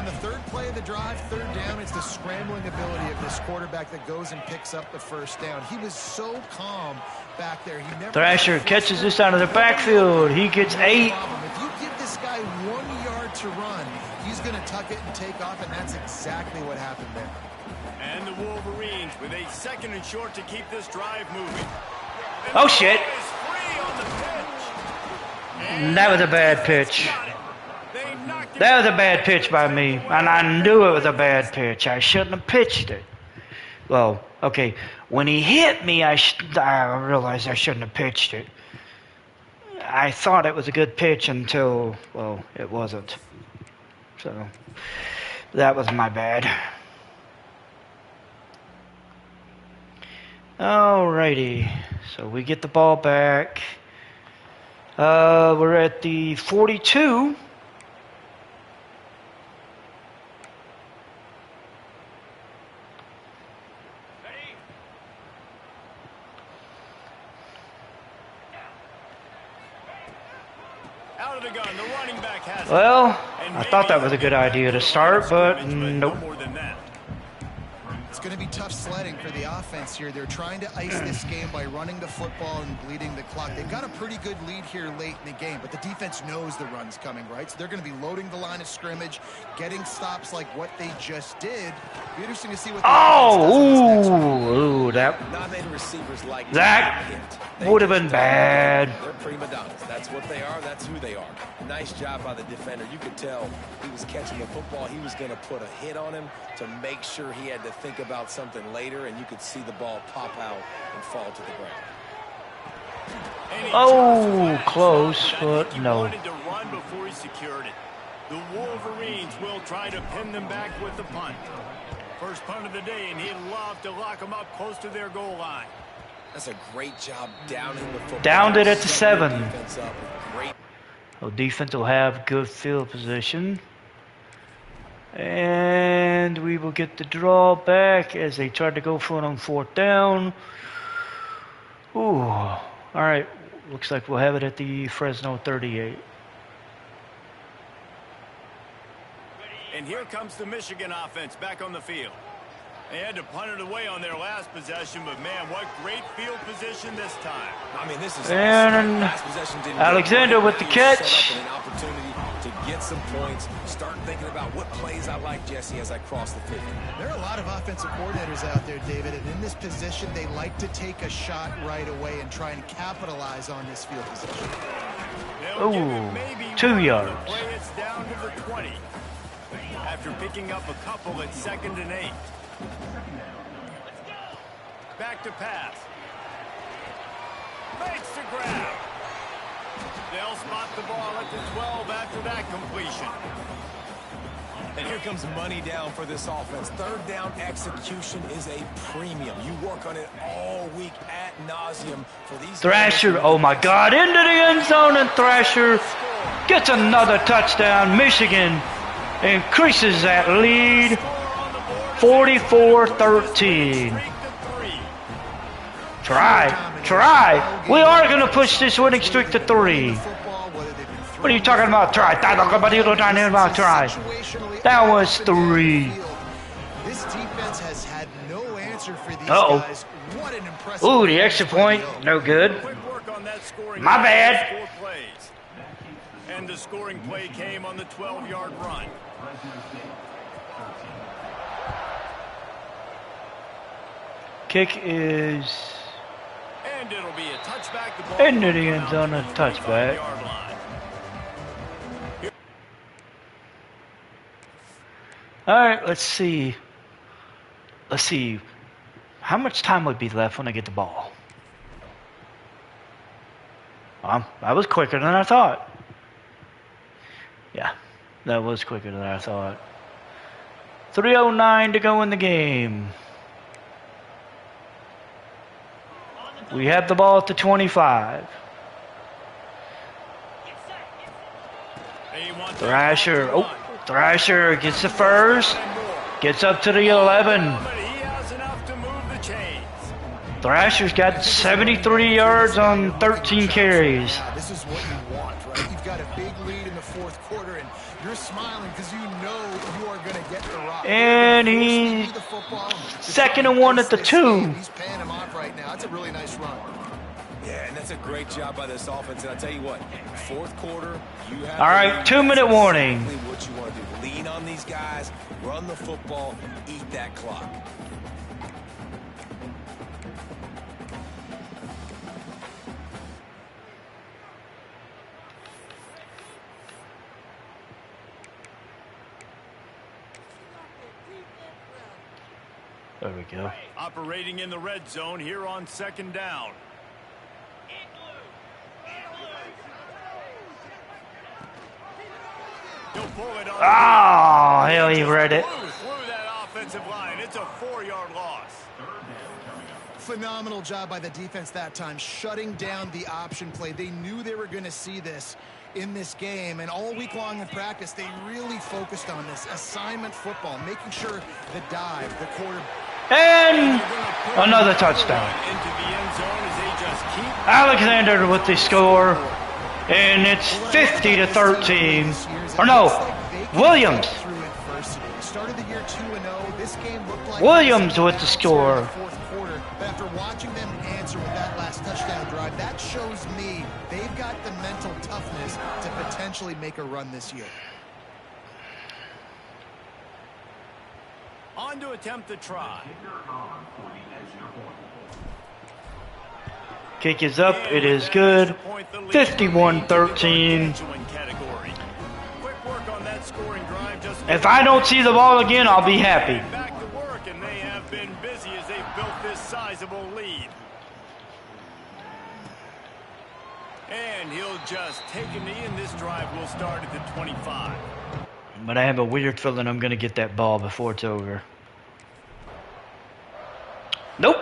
the 3rd play of the drive, 3rd down, it's the scrambling ability of this quarterback that goes and picks up the first down. He was so calm back there. He never Thrasher catches this out of the backfield. He gets 8. If you give this guy 1 yard to run, he's going to tuck it and take off, and that's exactly what happened there. And the Wolverines with a 2nd and short to keep this drive moving. Oh, shit. That was a bad pitch. That was a bad pitch by me, and I knew it was a bad pitch. I shouldn't have pitched it. Well, okay, when he hit me, I realized I shouldn't have pitched it. I thought it was a good pitch until, well, it wasn't. So, that was my bad. Alrighty, so we get the ball back. We're at the 42. Out of the gun, the running back has Well, I thought that was a good idea to start, but nope. It's going to be tough sledding for the offense here. They're trying to ice this game by running the football and bleeding the clock. They've got a pretty good lead here late in the game, but the defense knows the run's coming, right? So they're going to be loading the line of scrimmage, getting stops like what they just did. Be interesting to see what that would have been bad. They're prima donnas. That's what they are. That's who they are. Nice job by the defender. You could tell he was catching the football. He was going to put a hit on him to make sure he had to think about something something later, and you could see the ball pop out and fall to the ground. Oh, close, but He no. wanted to run before he secured it. The Wolverines will try to pin them back with the punt. First punt of the day, and he'd love to lock them up close to their goal line. That's a great job downing the football. Downed it at the Setting 7. defense up with great. So defense will have good field position. And we will get the draw back as they try to go for it on 4th down. Ooh. All right. Looks like we'll have it at the Fresno 38. And here comes the Michigan offense back on the field. They had to punt it away on their last possession, but man, what great field position this time. I mean, this is And last possession didn't Alexander go with the He was catch. set up in an opportunity to get some points. Start thinking about what plays I like, Jesse, as I cross the 50. There are a lot of offensive coordinators out there, David, and in this position, they like to take a shot right away and try and capitalize on this field position. They'll give it Ooh, maybe 2 one. yards. The play, it's down to the 20. After picking up a couple at 2nd and 8. Back to pass. Makes the grab. They'll spot the ball at the 12 after that completion. And here comes money down for this offense. 3rd down execution is a premium. You work on it all week ad nauseum for these. Thrasher, oh my God, into the end zone, and Thrasher gets another touchdown. Michigan increases that lead 44-13. Try. We are going to push this winning streak to 3. What are you talking about? Try. That was 3. This defense has had no answer for these Uh-oh. guys. What an impressive. Ooh, the extra point. No good. Quick work on that scoring. My bad. 4 plays. And the scoring play came on the 12-yard run. Kick is And it'll be a touchback. The ball into the end zone, a touchback. 25-yard line. All right, let's see. Let's see. How much time would be left when I get the ball? That was quicker than I thought. Yeah, that was quicker than I thought. 3:09 to go in the game. We have the ball at the 25. They want that Thrasher. ball to Oh, run. Thrasher gets the first. Gets up to the 11. But he has enough to move the chains. Thrasher's got 73 yards on 13 carries. Yeah, this is what you want, right? You've got a big lead in the 4th quarter, and you're smiling because you know you are going to get the rock. And You're gonna he- force the football. 2nd and 1 at the 2. He's paying him off right now. It's a really nice run. Yeah, and that's a great job by this offense. And I tell you what, 4th quarter, you have. All right, the lead. 2-minute That's warning. exactly what you want to do. Lean on these guys, run the football, eat that clock. There we go. Operating in the red zone here on 2nd down. He'll pull it on. Oh, hell, he read it. Through that offensive line. It's a 4-yard loss. Phenomenal job by the defense that time, shutting down the option play. They knew they were going to see this in this game, and all week long in practice, they really focused on this assignment football, making sure the dive, the quarter. And another touchdown. Into the end zone as they just keep. Alexander with the score. And it's 50-13. Or no, Williams. Through adversity. Started the year 2-0. This game looked like Williams with the score. Fourth quarter. But after watching them answer with that last touchdown drive, that shows me they've got the mental toughness to potentially make a run this year. On to attempt the try. Kick is up. It is good. 51-13. Quick work on that scoring drive. Just If I don't see the ball again, I'll be happy. back to work, and they have been busy And he'll just take a knee, and this drive will start at the 25. But I have a weird feeling I'm going to get that ball before it's over. Nope.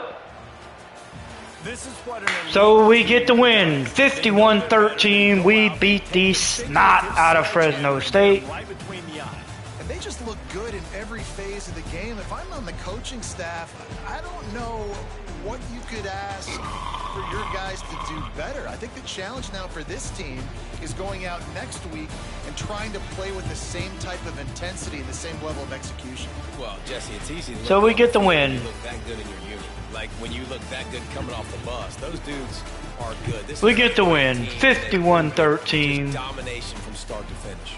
This is what So we get the win. 51-13. We beat the snot out of Fresno State. Right between the eyes. And they just look good in every phase of the game. If I'm on the coaching staff, I don't know what you could ask for your guys to do better. I think the challenge now for this team is going out next week and trying to play with the same type of intensity and the same level of execution. Well, Jesse, it's easy to look So we get the when win. you look that good in your unit. Like when you look that good coming off the bus. Those dudes are good. This We is get the a win. team. 51-13. Just domination from start to finish.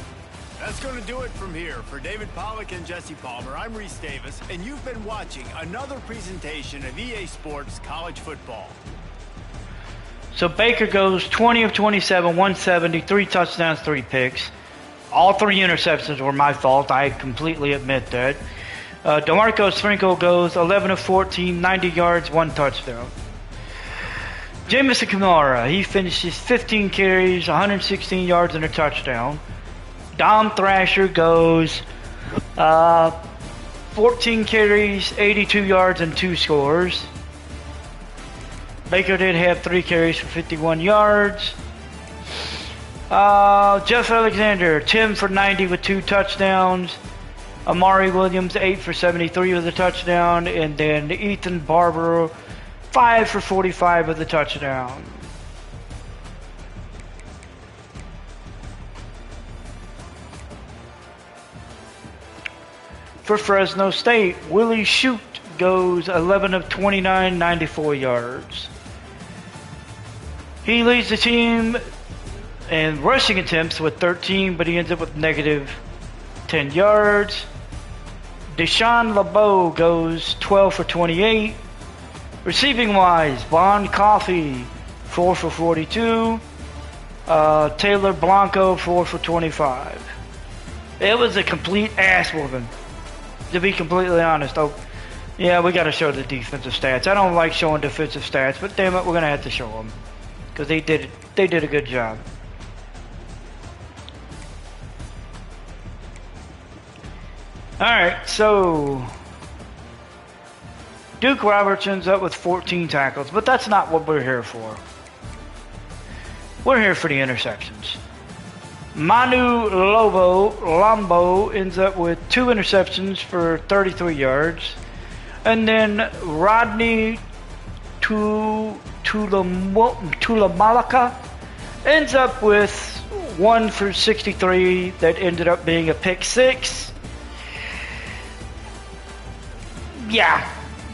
That's going to do it from here. For David Pollack and Jesse Palmer, I'm Reese Davis, and you've been watching another presentation of EA Sports College Football. So Baker goes 20 of 27, 170, 3 touchdowns, 3 picks. All 3 interceptions were my fault. I completely admit that. DeMarco Sprinkle goes 11 of 14, 90 yards, 1 touchdown. Jamison Kamara, he finishes 15 carries, 116 yards, and a touchdown. Dom Thrasher goes 14 carries, 82 yards, and 2 scores. Baker did have 3 carries for 51 yards. Jeff Alexander, 10 for 90 with 2 touchdowns. Amari Williams, 8 for 73 with a touchdown. And then Ethan Barber, 5 for 45 with a touchdown. For Fresno State, Willie Shute goes 11 of 29, 94 yards. He leads the team in rushing attempts with 13, but he ends up with negative 10 yards. Deshaun LeBeau goes 12 for 28. Receiving wise, Bond Coffee, 4 for 42. Taylor Blanco, 4 for 25. It was a complete ass whooping, to be completely honest. Oh, yeah, we got to show the defensive stats. I don't like showing defensive stats, but damn it, we're going to have to show them. Because they did a good job. Alright, so Duke Roberts ends up with 14 tackles, but that's not what we're here for. We're here for the interceptions. Manu Lombo ends up with 2 interceptions for 33 yards. And then Rodney Tulamalaka ends up with 1 for 63 that ended up being a pick 6. Yeah,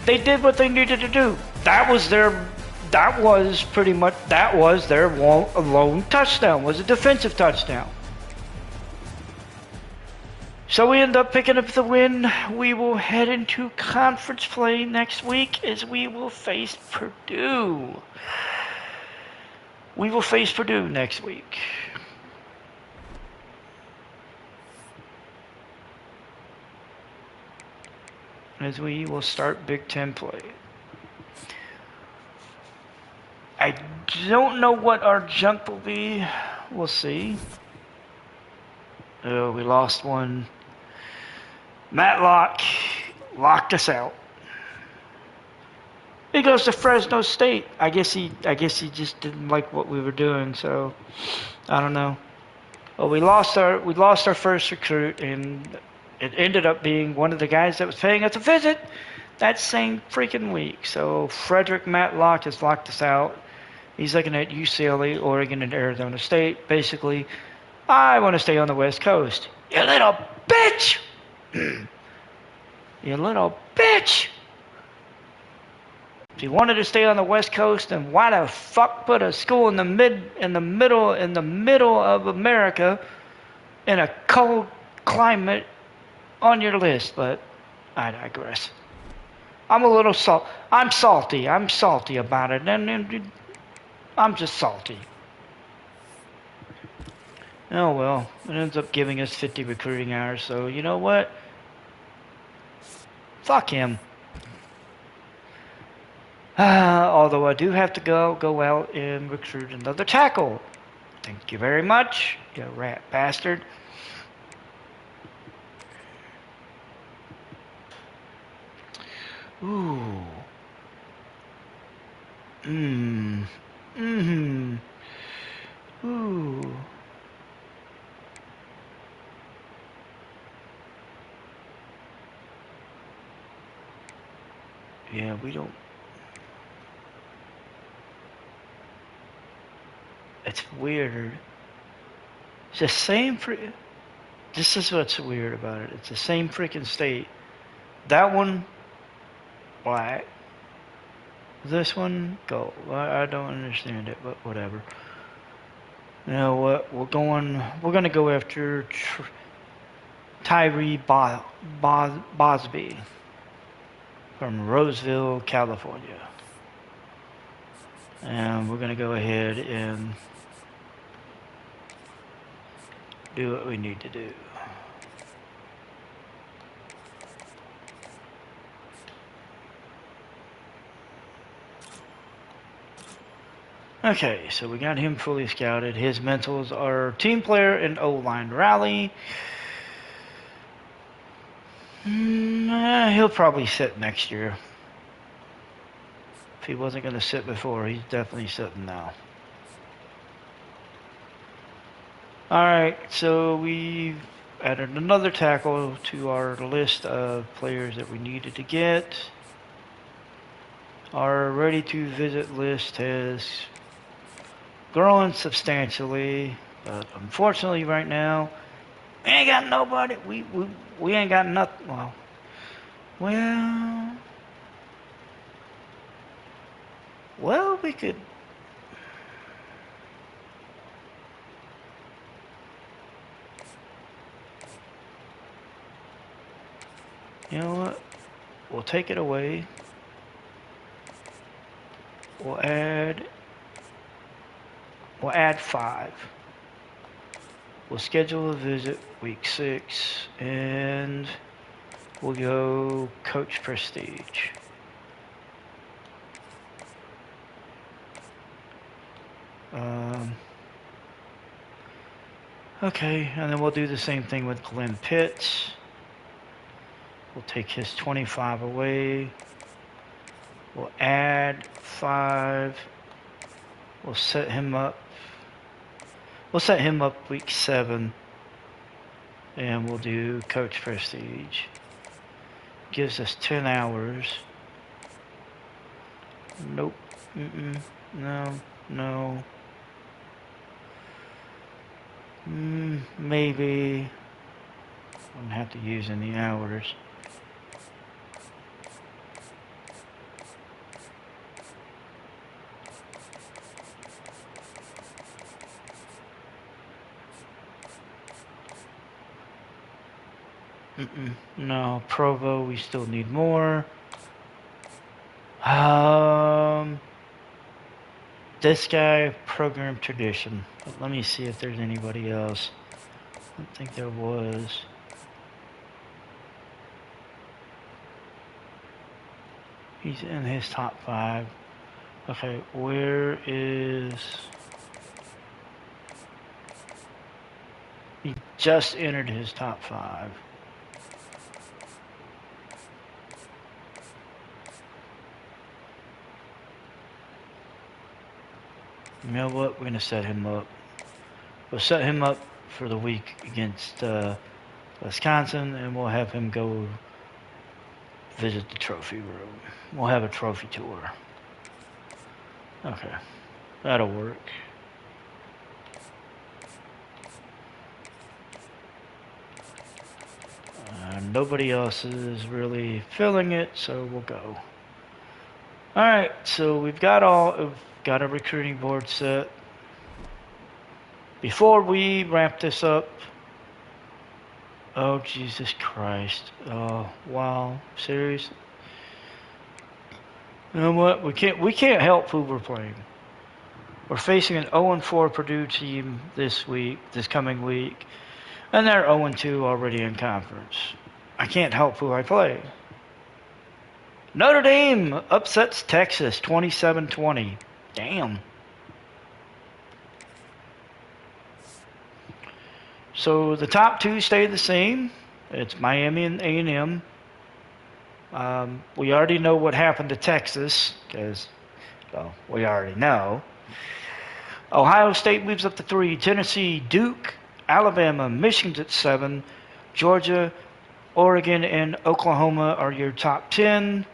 they did what they needed to do. That was their lone touchdown, was a defensive touchdown. So we end up picking up the win. We will head into conference play next week as we will face Purdue. We will face Purdue next week. As we will start Big Ten play. I don't know what our junk will be. We'll see. Oh, we lost one. Matlock locked us out. He goes to Fresno State. I guess he just didn't like what we were doing, so I don't know. Well, we lost our first recruit, and it ended up being one of the guys that was paying us a visit that same freaking week. So Frederick Matlock has locked us out. He's looking at UCLA, Oregon, and Arizona State. Basically, I want to stay on the West Coast. You little bitch! You little bitch! If you wanted to stay on the West Coast, then why the fuck put a school in the middle of America in a cold climate on your list? But I digress. I'm salty. I'm salty about it, and I'm just salty. Oh well, it ends up giving us 50 recruiting hours, so you know what? Fuck him. Although I do have to go out and recruit another tackle. Thank you very much, you rat bastard. Ooh. Mmm. Mmm. Ooh. Yeah, we don't. It's weird. It's the same. This is what's weird about it. It's the same freaking state. That one, black. This one, gold. I don't understand it, but whatever. You know what? We're gonna go after Tyree Bosby from Roseville, California, and we're gonna go ahead and do what we need to do. Okay, so we got him fully scouted. His mentals are team player and O-line rally. He'll probably sit next year. If he wasn't going to sit before, he's definitely sitting now. Alright, so we've added another tackle to our list of players that we needed to get. Our ready to visit list has grown substantially, but unfortunately right now, we ain't got nobody. We ain't got nothing. Well, we could. You know what? We'll take it away. We'll add 5. We'll schedule a visit week 6, and we'll go coach prestige. Okay, and then we'll do the same thing with Glenn Pitts. We'll take his 25 away. We'll add 5. We'll set him up. We'll set him up week 7. And we'll do coach prestige. Gives us 10 hours. Nope. No. Maybe. Wouldn't have to use any hours. No, Provo, we still need more. This guy, program tradition. But let me see if there's anybody else. I don't think there was. He's in his top 5. Okay, where is... He just entered his top 5. You know what? We're going to set him up. We'll set him up for the week against Wisconsin, and we'll have him go visit the trophy room. We'll have a trophy tour. Okay. That'll work. Nobody else is really filling it, so we'll go. Alright, so we've got a recruiting board set. Before we wrap this up, oh Jesus Christ. Oh wow, seriously? You know what? We can't help who we're playing. We're facing an 0-4 Purdue team this coming week, and they're 0-2 already in conference. I can't help who I play. Notre Dame upsets Texas 27-20. Damn. So the top two stay the same. It's Miami and A&M. We already know what happened to Texas because, well, we already know. Ohio State moves up to 3. Tennessee, Duke, Alabama, Michigan's at 7. Georgia, Oregon, and Oklahoma are your top 10.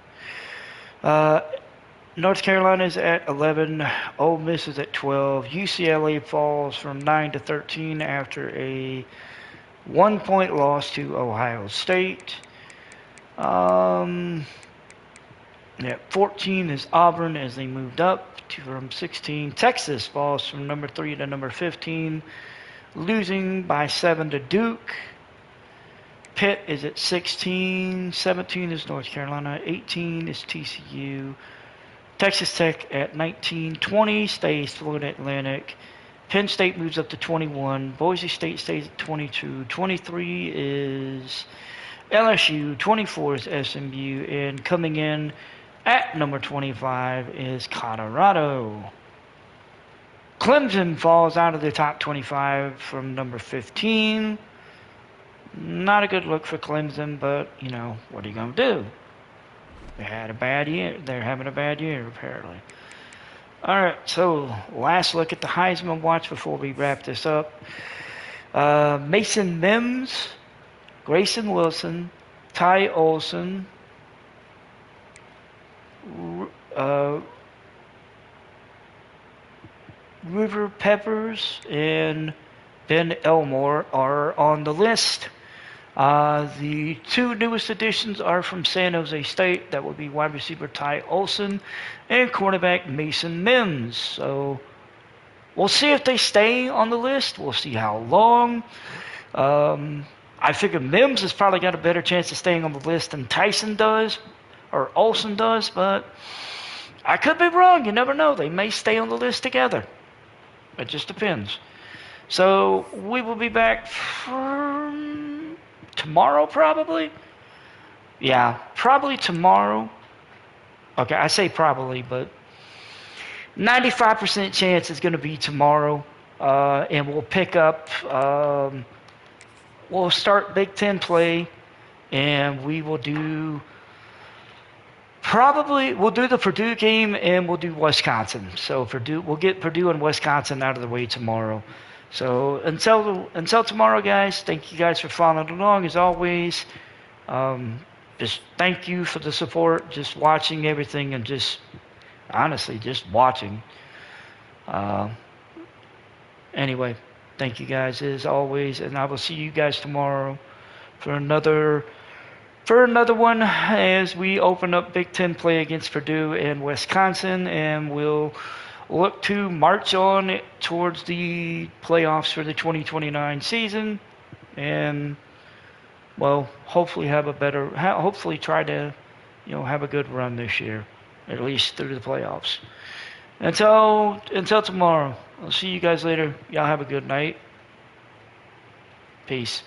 North Carolina is at 11. Ole Miss is at 12. UCLA falls from 9 to 13 after a 1-point loss to Ohio State. 14 is Auburn as they moved up from 16. Texas falls from number 3 to number 15, losing by 7 to Duke. Pitt is at 16. 17 is North Carolina. 18 is TCU. Texas Tech at 19. 20 stays Florida Atlantic. Penn State moves up to 21. Boise State stays at 22. 23 is LSU. 24 is SMU. And coming in at number 25 is Colorado. Clemson falls out of the top 25 from number 15. Not a good look for Clemson, but, what are you going to do? They had a bad year. They're having a bad year, apparently. All right, so last look at the Heisman watch before we wrap this up. Mason Mims, Grayson Wilson, Ty Olson, River Peppers, and Ben Elmore are on the list. The two newest additions are from San Jose State. That would be wide receiver Ty Olson and cornerback Mason Mims. So we'll see if they stay on the list. We'll see how long. I figure Mims has probably got a better chance of staying on the list than Tyson does or Olson does, but I could be wrong. You never know. They may stay on the list together. It just depends. So we will be back for tomorrow, probably. Yeah, probably tomorrow. Okay, I say probably, but 95% chance it's going to be tomorrow. And we'll pick up, we'll start Big Ten play, and we will do, we'll do the Purdue game, and we'll do Wisconsin. So we'll get Purdue and Wisconsin out of the way tomorrow. So until tomorrow, guys, thank you guys for following along as always. Just thank you for the support, just watching everything, and just honestly just watching. Anyway, thank you guys as always, and I will see you guys tomorrow for another one as we open up Big Ten play against Purdue and Wisconsin, and we'll look to march on towards the playoffs for the 2029 season, and hopefully hopefully try to, have a good run this year, at least through the playoffs. Until tomorrow, I'll see you guys later. Y'all have a good night. Peace.